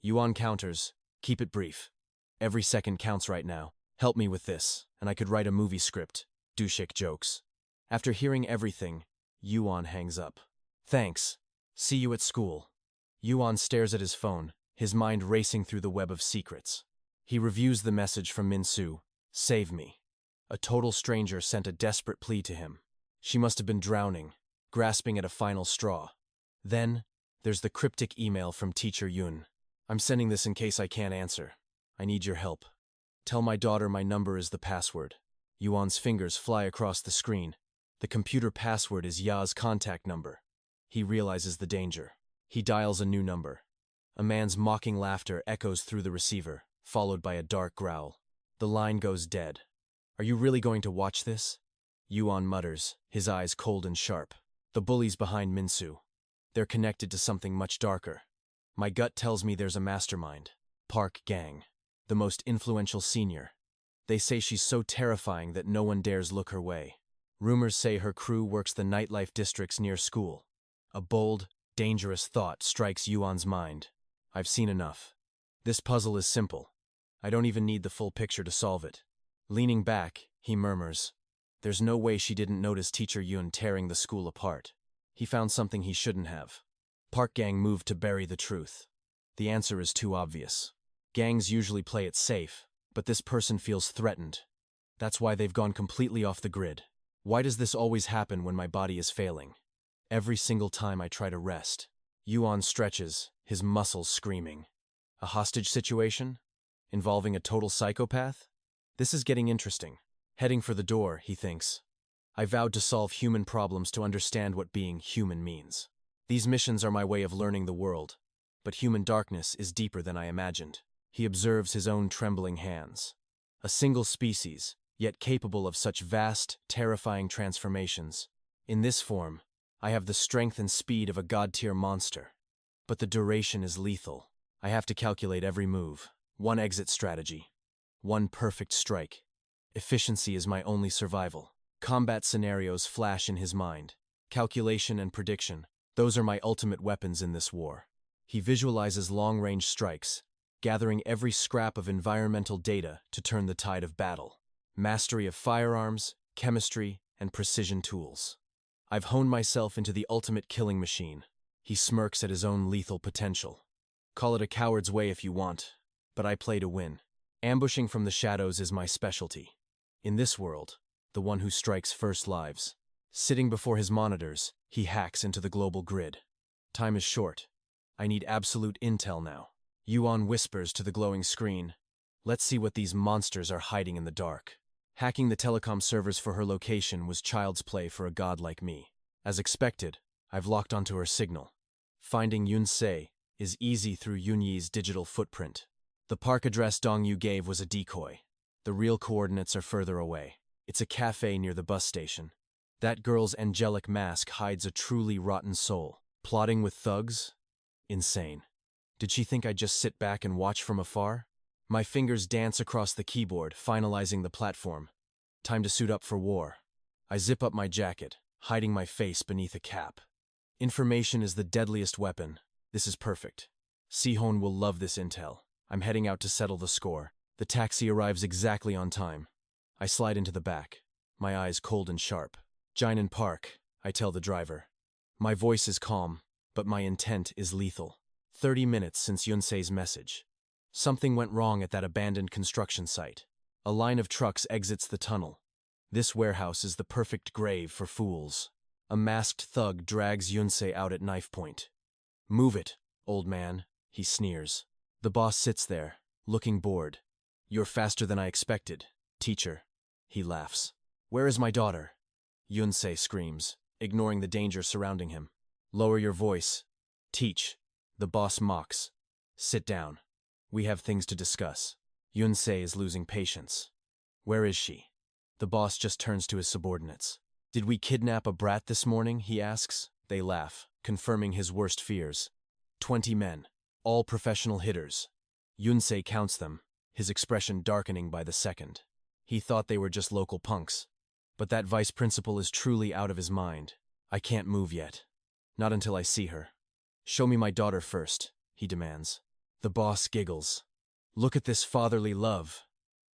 Yuan counters, keep it brief. Every second counts right now. Help me with this, and I could write a movie script, 𝒕𝒐𝒃 jokes. After hearing everything, Yuan hangs up. Thanks. See you at school. Yuan stares at his phone, his mind racing through the web of secrets. He reviews the message from Min-soo. Save me. A total stranger sent a desperate plea to him. She must have been drowning, grasping at a final straw. Then, there's the cryptic email from teacher Yun. I'm sending this in case I can't answer. I need your help. Tell my daughter my number is the password. Yuan's fingers fly across the screen. The computer password is Ya's contact number. He realizes the danger. He dials a new number. A man's mocking laughter echoes through the receiver, followed by a dark growl. The line goes dead. Are you really going to watch this? Yuan mutters, his eyes cold and sharp. The bullies behind Min-soo. They're connected to something much darker. My gut tells me there's a mastermind. Park Gang. The most influential senior. They say she's so terrifying that no one dares look her way. Rumors say her crew works the nightlife districts near school. A bold, dangerous thought strikes Yuan's mind. I've seen enough. This puzzle is simple. I don't even need the full picture to solve it. Leaning back, he murmurs. There's no way she didn't notice teacher Yun tearing the school apart. He found something he shouldn't have. Park Gang moved to bury the truth. The answer is too obvious. Gangs usually play it safe, but this person feels threatened. That's why they've gone completely off the grid. Why does this always happen when my body is failing? Every single time I try to rest. Yuan stretches, his muscles screaming. A hostage situation? Involving a total psychopath? This is getting interesting. Heading for the door, he thinks. I vowed to solve human problems to understand what being human means. These missions are my way of learning the world, but human darkness is deeper than I imagined. He observes his own trembling hands. A single species, yet capable of such vast, terrifying transformations. In this form, I have the strength and speed of a god-tier monster. But the duration is lethal. I have to calculate every move. One exit strategy. One perfect strike. Efficiency is my only survival. Combat scenarios flash in his mind. Calculation and prediction. Those are my ultimate weapons in this war. He visualizes long-range strikes, gathering every scrap of environmental data to turn the tide of battle. Mastery of firearms, chemistry, and precision tools. I've honed myself into the ultimate killing machine. He smirks at his own lethal potential. Call it a coward's way if you want, but I play to win. Ambushing from the shadows is my specialty. In this world, the one who strikes first lives. Sitting before his monitors, he hacks into the global grid. Time is short. I need absolute intel now. Yuan whispers to the glowing screen. Let's see what these monsters are hiding in the dark. Hacking the telecom servers for her location was child's play for a god like me. As expected, I've locked onto her signal. Finding Yun-Se is easy through Yun-Yi's digital footprint. The park address Dong-Yu gave was a decoy. The real coordinates are further away. It's a cafe near the bus station. That girl's angelic mask hides a truly rotten soul. Plotting with thugs? Insane. Did she think I'd just sit back and watch from afar? My fingers dance across the keyboard, finalizing the platform. Time to suit up for war. I zip up my jacket, hiding my face beneath a cap. Information is the deadliest weapon. This is perfect. Sihon will love this intel. I'm heading out to settle the score. The taxi arrives exactly on time. I slide into the back, my eyes cold and sharp. Jinan Park, I tell the driver. My voice is calm, but my intent is lethal. 30 minutes since Yun-Se's message. Something went wrong at that abandoned construction site. A line of trucks exits the tunnel. This warehouse is the perfect grave for fools. A masked thug drags Yun-Se out at knife point. Move it, old man, he sneers. The boss sits there, looking bored. You're faster than I expected, teacher. He laughs. Where is my daughter? Yun-Se screams, ignoring the danger surrounding him. Lower your voice. Teach. The boss mocks. Sit down. We have things to discuss. Yun-Se is losing patience. Where is she? The boss just turns to his subordinates. Did we kidnap a brat this morning? He asks. They laugh, confirming his worst fears. 20 men, all professional hitters. Yun-Se counts them, his expression darkening by the second. He thought they were just local punks. But that vice principal is truly out of his mind. I can't move yet. Not until I see her. Show me my daughter first, he demands. The boss giggles. Look at this fatherly love.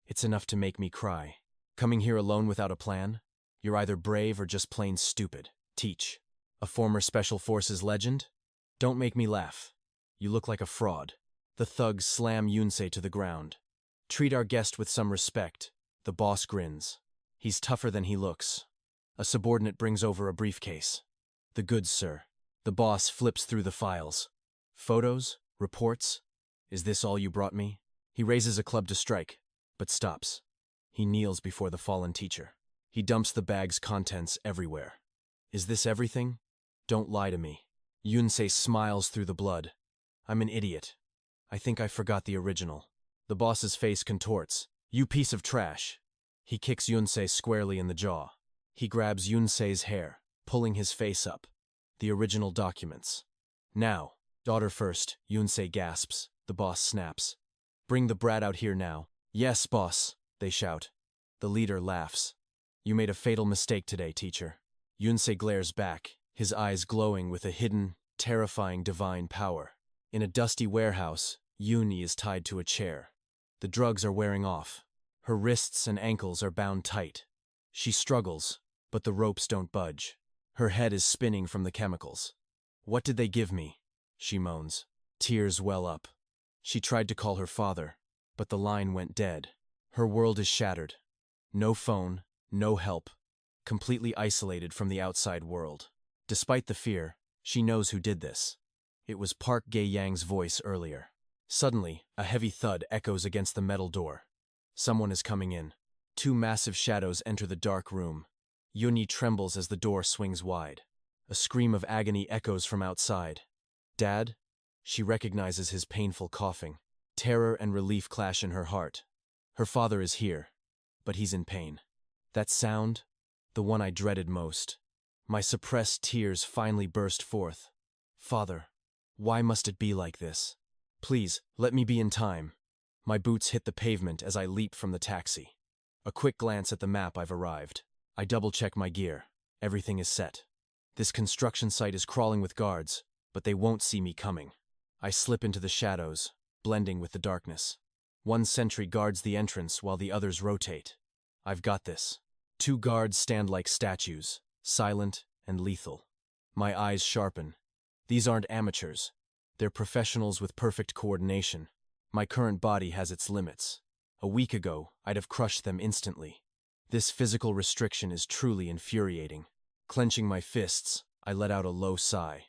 It's enough to make me cry. Coming here alone without a plan? You're either brave or just plain stupid. Teach. A former Special Forces legend? Don't make me laugh. You look like a fraud. The thugs slam Yun-Se to the ground. Treat our guest with some respect. The boss grins. He's tougher than he looks. A subordinate brings over a briefcase. The goods, sir. The boss flips through the files. Photos? Reports? Is this all you brought me? He raises a club to strike, but stops. He kneels before the fallen teacher. He dumps the bag's contents everywhere. Is this everything? Don't lie to me. Yun-Se smiles through the blood. I'm an idiot. I think I forgot the original. The boss's face contorts. You piece of trash. He kicks Yun-Se squarely in the jaw. He grabs Yun-Se's hair, pulling his face up. The original documents. Now, daughter first, Yun-Se gasps. The boss snaps. Bring the brat out here now. Yes, boss, they shout. The leader laughs. You made a fatal mistake today, teacher. Yun-Se glares back, his eyes glowing with a hidden, terrifying divine power. In a dusty warehouse, Yun-Yi is tied to a chair. The drugs are wearing off. Her wrists and ankles are bound tight. She struggles, but the ropes don't budge. Her head is spinning from the chemicals. What did they give me? She moans. Tears well up. She tried to call her father, but the line went dead. Her world is shattered. No phone, no help. Completely isolated from the outside world. Despite the fear, she knows who did this. It was Park Gae-Yang's voice earlier. Suddenly, a heavy thud echoes against the metal door. Someone is coming in. Two massive shadows enter the dark room. Yun-Yi trembles as the door swings wide. A scream of agony echoes from outside. Dad? She recognizes his painful coughing. Terror and relief clash in her heart. Her father is here, but he's in pain. That sound, the one I dreaded most. My suppressed tears finally burst forth. Father, why must it be like this? Please, let me be in time. My boots hit the pavement as I leap from the taxi. A quick glance at the map. I've arrived. I double-check my gear. Everything is set. This construction site is crawling with guards, but they won't see me coming. I slip into the shadows, blending with the darkness. One sentry guards the entrance while the others rotate. I've got this. Two guards stand like statues, silent and lethal. My eyes sharpen. These aren't amateurs. They're professionals with perfect coordination. My current body has its limits. A week ago, I'd have crushed them instantly. This physical restriction is truly infuriating. Clenching my fists, I let out a low sigh.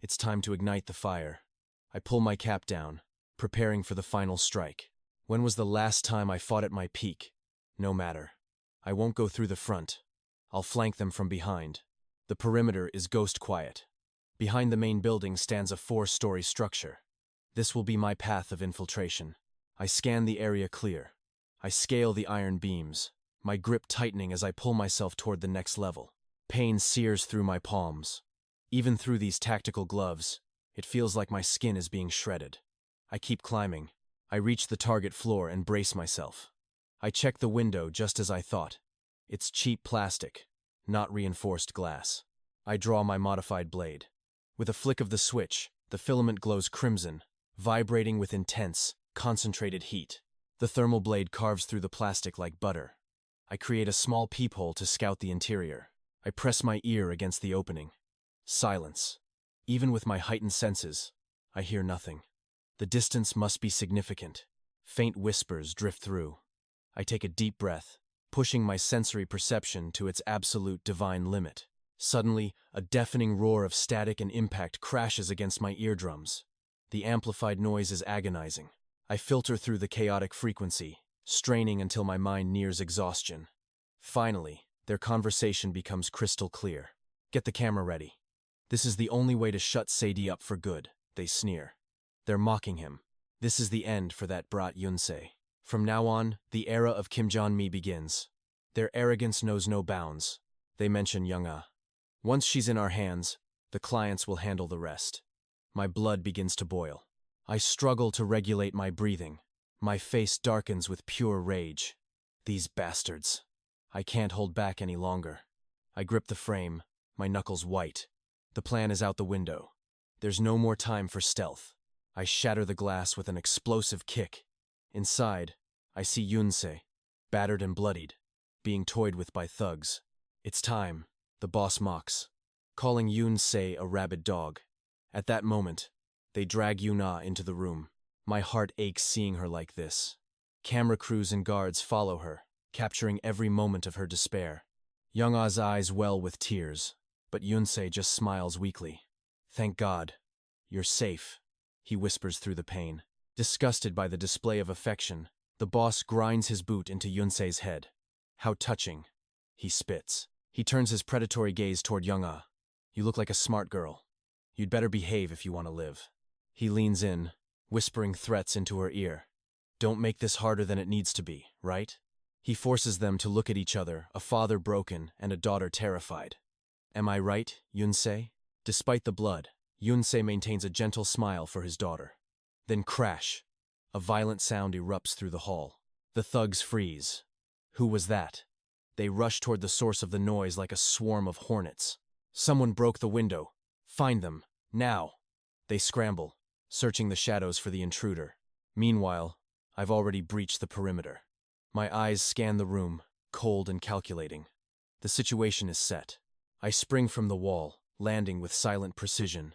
It's time to ignite the fire. I pull my cap down, preparing for the final strike. When was the last time I fought at my peak? No matter. I won't go through the front. I'll flank them from behind. The perimeter is ghost quiet. Behind the main building stands a 4-story structure. This will be my path of infiltration. I scan the area clear. I scale the iron beams, my grip tightening as I pull myself toward the next level. Pain sears through my palms. Even through these tactical gloves, it feels like my skin is being shredded. I keep climbing. I reach the target floor and brace myself. I check the window just as I thought. It's cheap plastic, not reinforced glass. I draw my modified blade. With a flick of the switch, the filament glows crimson, vibrating with intense, concentrated heat. The thermal blade carves through the plastic like butter. I create a small peephole to scout the interior. I press my ear against the opening. Silence. Even with my heightened senses, I hear nothing. The distance must be significant. Faint whispers drift through. I take a deep breath, pushing my sensory perception to its absolute divine limit. Suddenly, a deafening roar of static and impact crashes against my eardrums. The amplified noise is agonizing. I filter through the chaotic frequency, straining until my mind nears exhaustion. Finally, their conversation becomes crystal clear. Get the camera ready. This is the only way to shut Sadie up for good, they sneer. They're mocking him. This is the end for that brat Yun-se. From now on, the era of Kim Jong-mi begins. Their arrogance knows no bounds. They mention Young-ah. Once she's in our hands, the clients will handle the rest. My blood begins to boil. I struggle to regulate my breathing. My face darkens with pure rage. These bastards. I can't hold back any longer. I grip the frame, my knuckles white. The plan is out the window. There's no more time for stealth. I shatter the glass with an explosive kick. Inside, I see Yun-se, battered and bloodied, being toyed with by thugs. It's time, the boss mocks, calling Yun-se a rabid dog. At that moment, they drag Yuna into the room. My heart aches seeing her like this. Camera crews and guards follow her, capturing every moment of her despair. Young-ah's eyes well with tears, but Yun-se just smiles weakly. Thank God. You're safe, he whispers through the pain. Disgusted by the display of affection, the boss grinds his boot into Yun-se's head. How touching. He spits. He turns his predatory gaze toward Young-ah. You look like a smart girl. You'd better behave if you want to live. He leans in, whispering threats into her ear. Don't make this harder than it needs to be, right? He forces them to look at each other, a father broken and a daughter terrified. Am I right, Yun-se? Despite the blood, Yun-se maintains a gentle smile for his daughter. Then crash. A violent sound erupts through the hall. The thugs freeze. Who was that? They rush toward the source of the noise like a swarm of hornets. Someone broke the window. Find them, now. They scramble, searching the shadows for the intruder. Meanwhile, I've already breached the perimeter. My eyes scan the room, cold and calculating. The situation is set. I spring from the wall, landing with silent precision.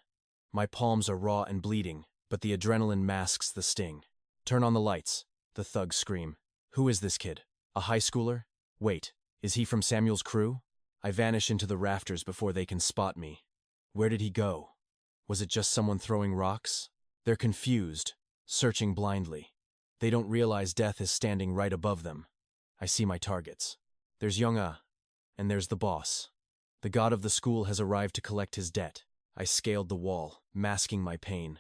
My palms are raw and bleeding, but the adrenaline masks the sting. Turn on the lights, the thugs scream. Who is this kid? A high schooler? Wait, is he from Samuel's crew? I vanish into the rafters before they can spot me. Where did he go? Was it just someone throwing rocks? They're confused, searching blindly. They don't realize death is standing right above them. I see my targets. There's Young-ah, and there's the boss. The god of the school has arrived to collect his debt. I scaled the wall, masking my pain.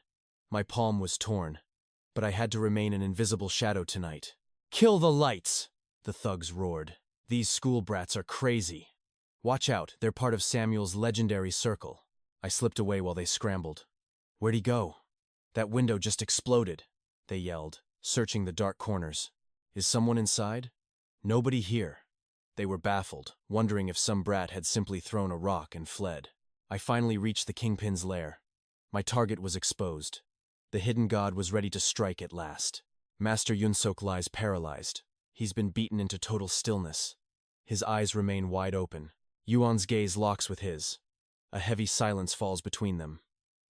My palm was torn, but I had to remain an invisible shadow tonight. Kill the lights! The thugs roared. These school brats are crazy. Watch out, they're part of Samuel's legendary circle. I slipped away while they scrambled. Where'd he go? That window just exploded, they yelled, searching the dark corners. Is someone inside? Nobody here. They were baffled, wondering if some brat had simply thrown a rock and fled. I finally reached the kingpin's lair. My target was exposed. The hidden god was ready to strike at last. Master 𝒕𝒐𝒏𝒈 lies paralyzed. He's been beaten into total stillness. His eyes remain wide open. Yuan's gaze locks with his. A heavy silence falls between them.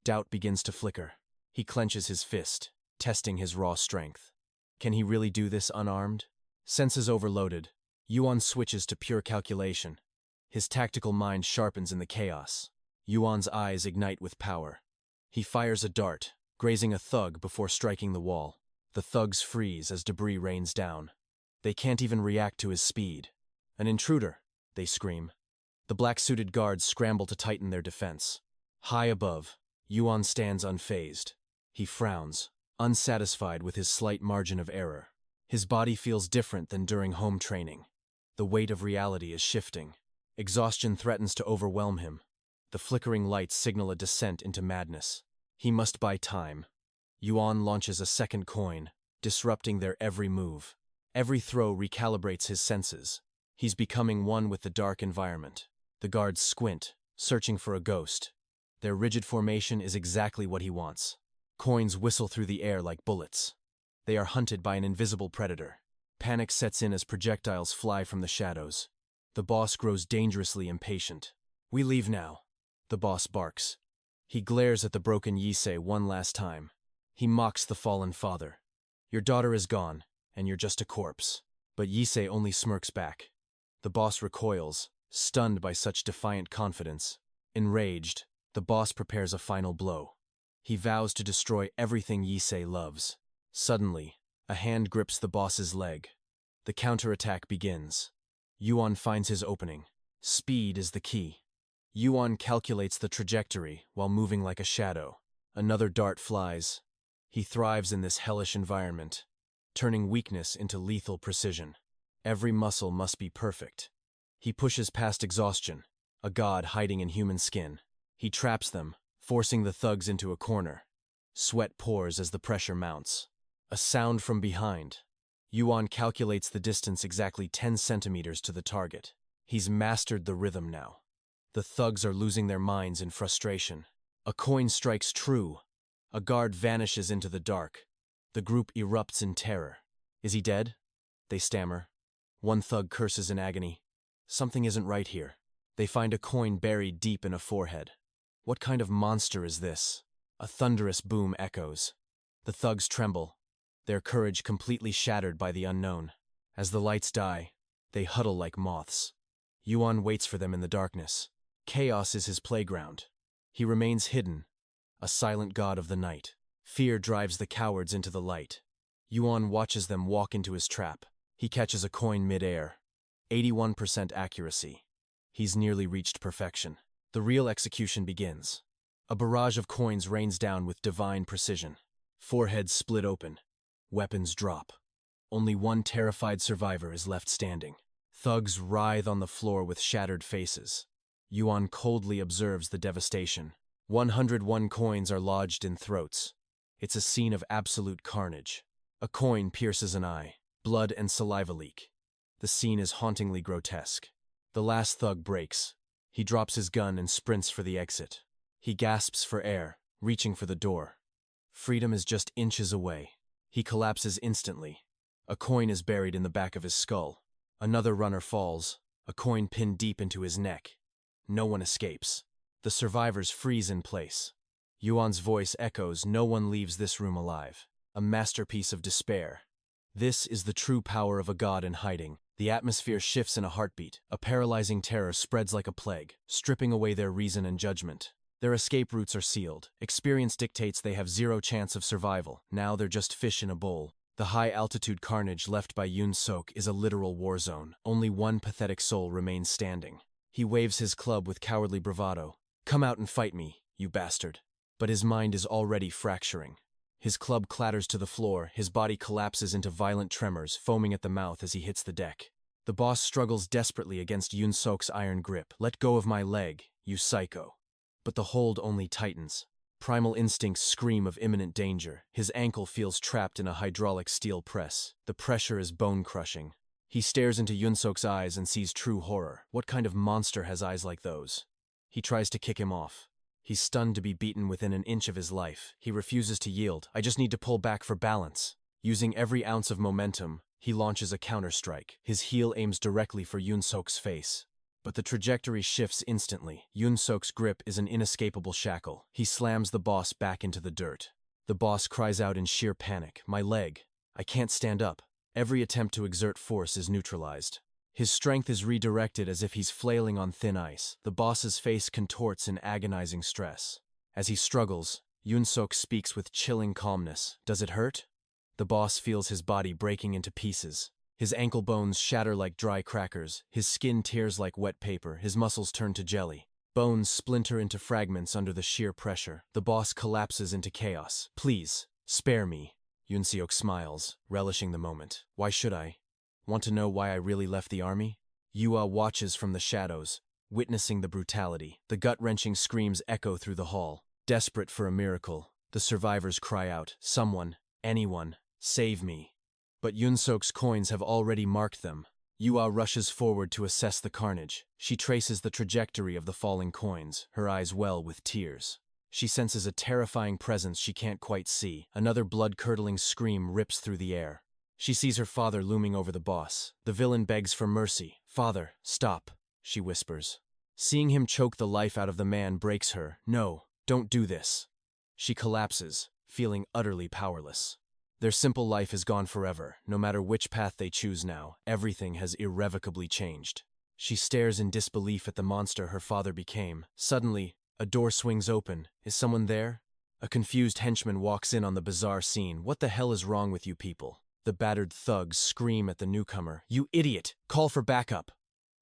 Doubt begins to flicker. He clenches his fist, testing his raw strength. Can he really do this unarmed? Senses overloaded, Yuan switches to pure calculation. His tactical mind sharpens in the chaos. Yuan's eyes ignite with power. He fires a dart, grazing a thug before striking the wall. The thugs freeze as debris rains down. They can't even react to his speed. An intruder, they scream. The black-suited guards scramble to tighten their defense. High above, Yuan stands unfazed. He frowns, unsatisfied with his slight margin of error. His body feels different than during home training. The weight of reality is shifting. Exhaustion threatens to overwhelm him. The flickering lights signal a descent into madness. He must buy time. Yuan launches a second coin, disrupting their every move. Every throw recalibrates his senses. He's becoming one with the dark environment. The guards squint, searching for a ghost. Their rigid formation is exactly what he wants. Coins whistle through the air like bullets. They are hunted by an invisible predator. Panic sets in as projectiles fly from the shadows. The boss grows dangerously impatient. "We leave now," the boss barks. He glares at the broken 𝒕𝒐𝒏𝒈 one last time. He mocks the fallen father. "Your daughter is gone, and you're just a corpse." But 𝒕𝒐𝒏𝒈 only smirks back. The boss recoils, stunned by such defiant confidence. Enraged, the boss prepares a final blow. He vows to destroy everything 𝒕𝒐𝒏𝒈 loves. Suddenly, a hand grips the boss's leg. The counterattack begins. Yuan finds his opening. Speed is the key. Yuan calculates the trajectory while moving like a shadow. Another dart flies. He thrives in this hellish environment, turning weakness into lethal precision. Every muscle must be perfect. He pushes past exhaustion, a god hiding in human skin. He traps them, forcing the thugs into a corner. Sweat pours as the pressure mounts. A sound from behind. Yuan calculates the distance exactly 10 centimeters to the target. He's mastered the rhythm now. The thugs are losing their minds in frustration. A coin strikes true. A guard vanishes into the dark. The group erupts in terror. "Is he dead?" they stammer. One thug curses in agony. Something isn't right here. They find a coin buried deep in a forehead. What kind of monster is this? A thunderous boom echoes. The thugs tremble, their courage completely shattered by the unknown. As the lights die, they huddle like moths. Yuan waits for them in the darkness. Chaos is his playground. He remains hidden, a silent god of the night. Fear drives the cowards into the light. Yuan watches them walk into his trap. He catches a coin mid-air. 81% accuracy. He's nearly reached perfection. The real execution begins. A barrage of coins rains down with divine precision. Foreheads split open. Weapons drop. Only one terrified survivor is left standing. Thugs writhe on the floor with shattered faces. Yuan coldly observes the devastation. 101 coins are lodged in throats. It's a scene of absolute carnage. A coin pierces an eye. Blood and saliva leak. The scene is hauntingly grotesque. The last thug breaks. He drops his gun and sprints for the exit. He gasps for air, reaching for the door. Freedom is just inches away. He collapses instantly. A coin is buried in the back of his skull. Another runner falls, a coin pinned deep into his neck. No one escapes. The survivors freeze in place. Yuan's voice echoes, "No one leaves this room alive." A masterpiece of despair. This is the true power of a god in hiding. The atmosphere shifts in a heartbeat. A paralyzing terror spreads like a plague, stripping away their reason and judgment. Their escape routes are sealed. Experience dictates they have zero chance of survival. Now they're just fish in a bowl. The high-altitude carnage left by 𝒕𝒐𝒏𝒈 is a literal war zone. Only one pathetic soul remains standing. He waves his club with cowardly bravado. "Come out and fight me, you bastard." But his mind is already fracturing. His club clatters to the floor, his body collapses into violent tremors, foaming at the mouth as he hits the deck. The boss struggles desperately against 𝒕𝒐𝒏𝒈's iron grip. "Let go of my leg, you psycho." But the hold only tightens. Primal instincts scream of imminent danger. His ankle feels trapped in a hydraulic steel press. The pressure is bone-crushing. He stares into 𝒕𝒐𝒏𝒈's eyes and sees true horror. What kind of monster has eyes like those? He tries to kick him off. He's stunned to be beaten within an inch of his life. He refuses to yield. I just need to pull back for balance. Using every ounce of momentum, he launches a counterstrike. His heel aims directly for Yoon-suk's face. But the trajectory shifts instantly. Yoon-suk's grip is an inescapable shackle. He slams the boss back into the dirt. The boss cries out in sheer panic, "My leg! I can't stand up." Every attempt to exert force is neutralized. His strength is redirected as if he's flailing on thin ice. The boss's face contorts in agonizing stress. As he struggles, Yoon-suk speaks with chilling calmness. "Does it hurt?" The boss feels his body breaking into pieces. His ankle bones shatter like dry crackers. His skin tears like wet paper. His muscles turn to jelly. Bones splinter into fragments under the sheer pressure. The boss collapses into chaos. "Please, spare me." Yoon-suk smiles, relishing the moment. "Why should I? Want to know why I really left the army?" Yua watches from the shadows, witnessing the brutality. The gut-wrenching screams echo through the hall. Desperate for a miracle, the survivors cry out, "Someone, anyone, save me." But Yoon-suk's coins have already marked them. Yua rushes forward to assess the carnage. She traces the trajectory of the falling coins, her eyes well with tears. She senses a terrifying presence she can't quite see. Another blood-curdling scream rips through the air. She sees her father looming over the boss. The villain begs for mercy. "Father, stop," she whispers. Seeing him choke the life out of the man breaks her. "No, don't do this." She collapses, feeling utterly powerless. Their simple life is gone forever. No matter which path they choose now, everything has irrevocably changed. She stares in disbelief at the monster her father became. Suddenly, a door swings open. Is someone there? A confused henchman walks in on the bizarre scene. "What the hell is wrong with you people?" The battered thugs scream at the newcomer. "You idiot! Call for backup!"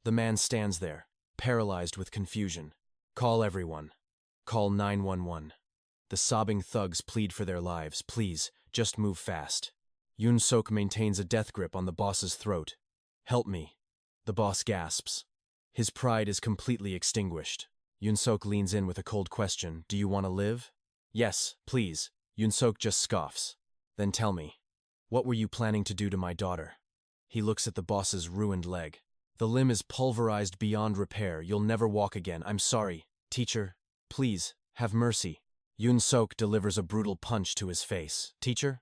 The man stands there, paralyzed with confusion. "Call everyone. Call 911. The sobbing thugs plead for their lives. "Please, just move fast." Yoon-suk maintains a death grip on the boss's throat. "Help me." The boss gasps. His pride is completely extinguished. Yoon-suk leans in with a cold question. "Do you want to live?" "Yes, please." Yoon-suk just scoffs. "Then tell me, what were you planning to do to my daughter?" He looks at the boss's ruined leg. "The limb is pulverized beyond repair. You'll never walk again. I'm sorry. Teacher, please, have mercy." Yoon-suk delivers a brutal punch to his face. "Teacher?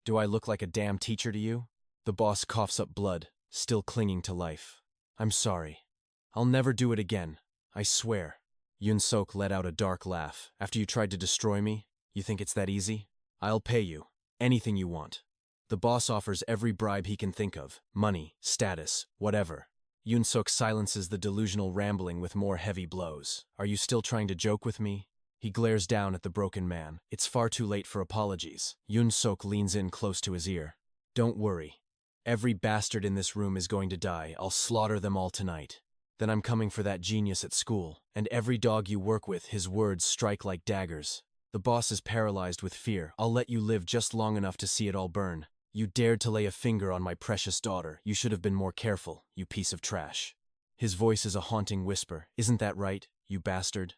Do I look like a damn teacher to you?" The boss coughs up blood, still clinging to life. "I'm sorry. I'll never do it again. I swear." Yoon-suk let out a dark laugh. "After you tried to destroy me, you think it's that easy? I'll pay you. Anything you want." The boss offers every bribe he can think of. Money, status, whatever. Yoon-suk silences the delusional rambling with more heavy blows. "Are you still trying to joke with me?" He glares down at the broken man. It's far too late for apologies. Yoon-suk leans in close to his ear. "Don't worry. Every bastard in this room is going to die. I'll slaughter them all tonight. Then I'm coming for that genius at school. And every dog you work with." His words strike like daggers. The boss is paralyzed with fear. "I'll let you live just long enough to see it all burn. You dared to lay a finger on my precious daughter. You should have been more careful, you piece of trash." His voice is a haunting whisper. "Isn't that right, you bastard?"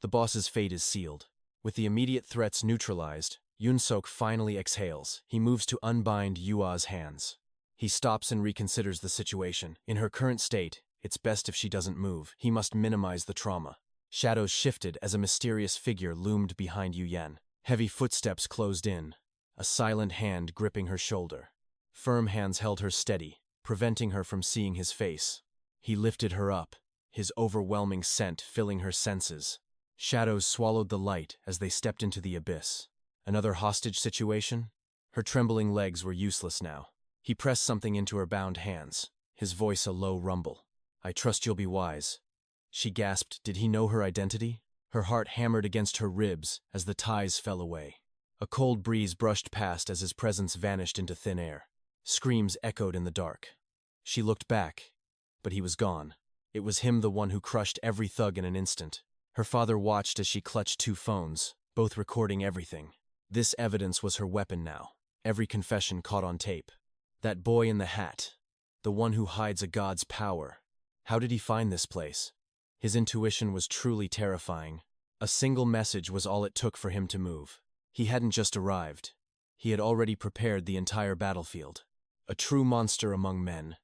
The boss's fate is sealed. With the immediate threats neutralized, Yoon-suk finally exhales. He moves to unbind Yua's hands. He stops and reconsiders the situation. In her current state, it's best if she doesn't move. He must minimize the trauma. Shadows shifted as a mysterious figure loomed behind Yu-yen. Heavy footsteps closed in, a silent hand gripping her shoulder. Firm hands held her steady, preventing her from seeing his face. He lifted her up, his overwhelming scent filling her senses. Shadows swallowed the light as they stepped into the abyss. Another hostage situation? Her trembling legs were useless now. He pressed something into her bound hands, his voice a low rumble. "I trust you'll be wise." She gasped. Did he know her identity? Her heart hammered against her ribs as the ties fell away. A cold breeze brushed past as his presence vanished into thin air. Screams echoed in the dark. She looked back, but he was gone. It was him, the one who crushed every thug in an instant. Her father watched as she clutched two phones, both recording everything. This evidence was her weapon now. Every confession caught on tape. That boy in the hat, the one who hides a god's power. How did he find this place? His intuition was truly terrifying. A single message was all it took for him to move. He hadn't just arrived. He had already prepared the entire battlefield. A true monster among men.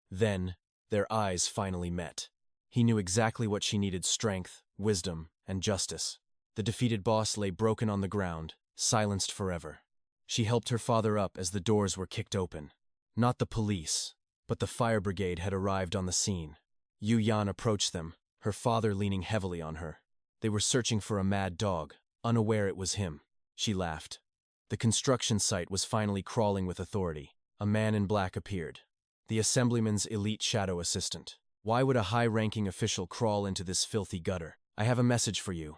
Then, their eyes finally met. He knew exactly what she needed: strength, wisdom, and justice. The defeated boss lay broken on the ground, silenced forever. She helped her father up as the doors were kicked open. Not the police, but the fire brigade had arrived on the scene. Yu Yan approached them, her father leaning heavily on her. They were searching for a mad dog, unaware it was him. She laughed. The construction site was finally crawling with authority. A man in black appeared. The assemblyman's elite shadow assistant. Why would a high-ranking official crawl into this filthy gutter? I have a message for you.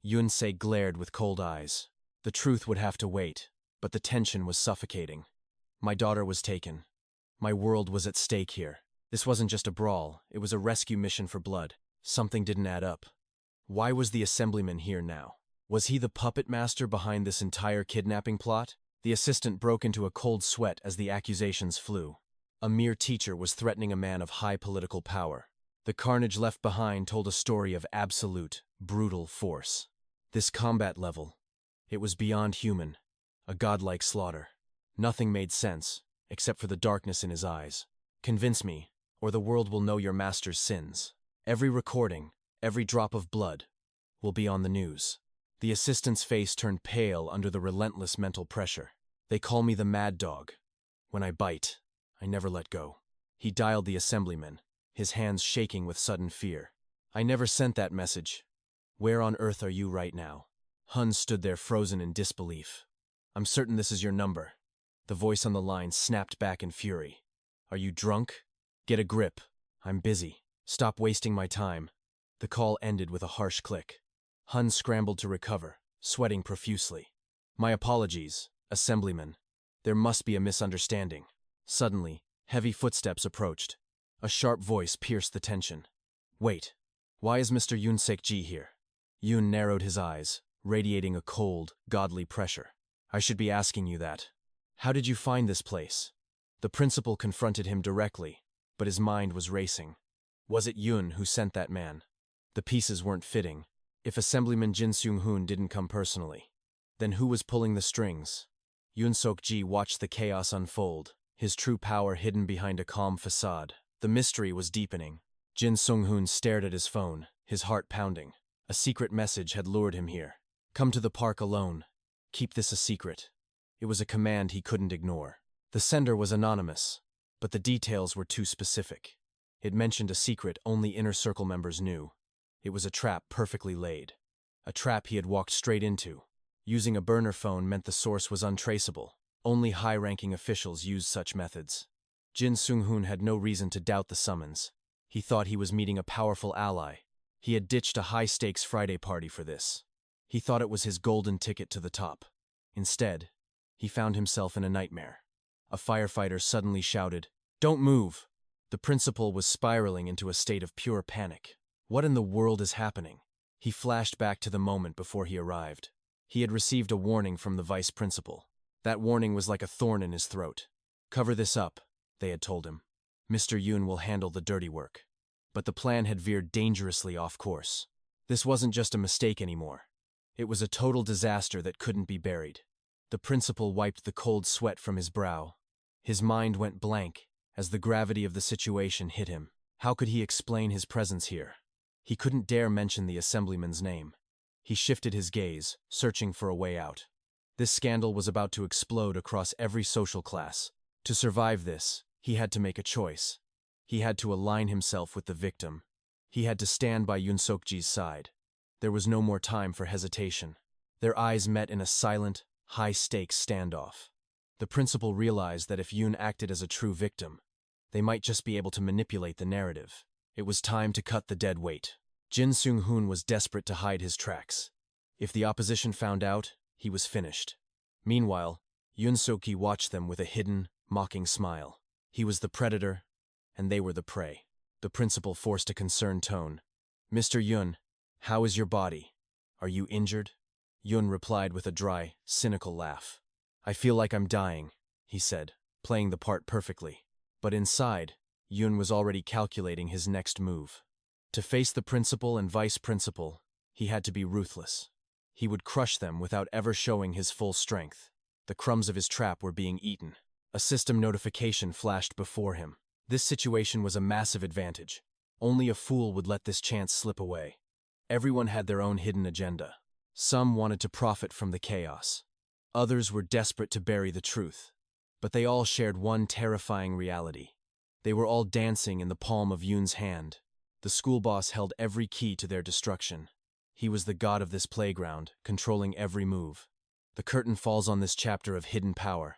Yun-se glared with cold eyes. The truth would have to wait, but the tension was suffocating. My daughter was taken. My world was at stake here. This wasn't just a brawl, it was a rescue mission for blood. Something didn't add up. Why was the assemblyman here now? Was he the puppet master behind this entire kidnapping plot? The assistant broke into a cold sweat as the accusations flew. A mere teacher was threatening a man of high political power. The carnage left behind told a story of absolute, brutal force. This combat level, it was beyond human, a godlike slaughter. Nothing made sense, except for the darkness in his eyes. Convince me, or the world will know your master's sins. Every recording, every drop of blood, will be on the news. The assistant's face turned pale under the relentless mental pressure. They call me the mad dog. When I bite, I never let go. He dialed the assemblyman, his hands shaking with sudden fear. I never sent that message. Where on earth are you right now? Hun stood there frozen in disbelief. I'm certain this is your number. The voice on the line snapped back in fury. Are you drunk? Get a grip. I'm busy. Stop wasting my time. The call ended with a harsh click. Hun scrambled to recover, sweating profusely. My apologies, assemblyman. There must be a misunderstanding. Suddenly, heavy footsteps approached. A sharp voice pierced the tension. Wait, why is Mr. 𝑺𝒕𝒏𝒈 here? Yun narrowed his eyes, radiating a cold, godly pressure. I should be asking you that. How did you find this place? The principal confronted him directly, but his mind was racing. Was it Yun who sent that man? The pieces weren't fitting. If Assemblyman Jin Seung-hoon didn't come personally, then who was pulling the strings? 𝑺𝒕𝒏𝒈 watched the chaos unfold, his true power hidden behind a calm facade. The mystery was deepening. Jin Seung-hoon stared at his phone, his heart pounding. A secret message had lured him here. Come to the park alone. Keep this a secret. It was a command he couldn't ignore. The sender was anonymous, but the details were too specific. It mentioned a secret only inner circle members knew. It was a trap perfectly laid. A trap he had walked straight into. Using a burner phone meant the source was untraceable. Only high-ranking officials used such methods. Jin Seung-hoon had no reason to doubt the summons. He thought he was meeting a powerful ally. He had ditched a high-stakes Friday party for this. He thought it was his golden ticket to the top. Instead, he found himself in a nightmare. A firefighter suddenly shouted, "Don't move!" The principal was spiraling into a state of pure panic. What in the world is happening? He flashed back to the moment before he arrived. He had received a warning from the vice principal. That warning was like a thorn in his throat. Cover this up, they had told him. Mr. Yun will handle the dirty work. But the plan had veered dangerously off course. This wasn't just a mistake anymore. It was a total disaster that couldn't be buried. The principal wiped the cold sweat from his brow. His mind went blank as the gravity of the situation hit him. How could he explain his presence here? He couldn't dare mention the assemblyman's name. He shifted his gaze, searching for a way out. This scandal was about to explode across every social class. To survive this, he had to make a choice. He had to align himself with the victim. He had to stand by 𝑺𝒕𝒏𝒈's side. There was no more time for hesitation. Their eyes met in a silent, high-stakes standoff. The principal realized that if Yun acted as a true victim, they might just be able to manipulate the narrative. It was time to cut the dead weight. Jin Seung-hoon was desperate to hide his tracks. If the opposition found out, he was finished. Meanwhile, 𝑺𝒕𝒏𝒈 watched them with a hidden, mocking smile. He was the predator, and they were the prey. The principal forced a concerned tone. "Mr. Yun, how is your body? Are you injured?" Yun replied with a dry, cynical laugh. "I feel like I'm dying," he said, playing the part perfectly. But inside, Yun was already calculating his next move. To face the principal and vice principal, he had to be ruthless. He would crush them without ever showing his full strength. The crumbs of his trap were being eaten. A system notification flashed before him. This situation was a massive advantage. Only a fool would let this chance slip away. Everyone had their own hidden agenda. Some wanted to profit from the chaos. Others were desperate to bury the truth. But they all shared one terrifying reality. They were all dancing in the palm of Yoon's hand. The school boss held every key to their destruction. He was the god of this playground, controlling every move. The curtain falls on this chapter of hidden power.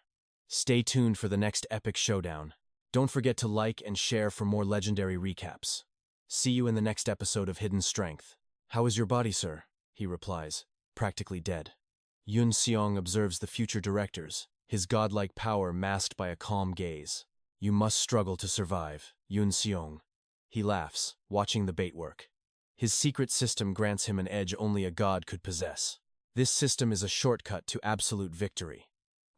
Stay tuned for the next epic showdown. Don't forget to like and share for more legendary recaps. See you in the next episode of Hidden Strength. How is your body, sir? He replies, practically dead. Yoon Seong observes the future directors, his godlike power masked by a calm gaze. You must struggle to survive, Yoon Seong. He laughs, watching the bait work. His secret system grants him an edge only a god could possess. This system is a shortcut to absolute victory.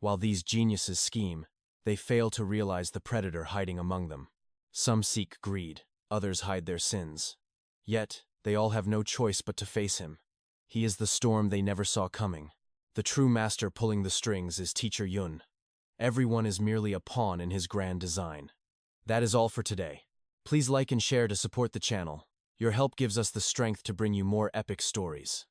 While these geniuses scheme, they fail to realize the predator hiding among them. Some seek greed, others hide their sins. Yet, they all have no choice but to face him. He is the storm they never saw coming. The true master pulling the strings is Teacher Yoon. Everyone is merely a pawn in his grand design. That is all for today. Please like and share to support the channel. Your help gives us the strength to bring you more epic stories.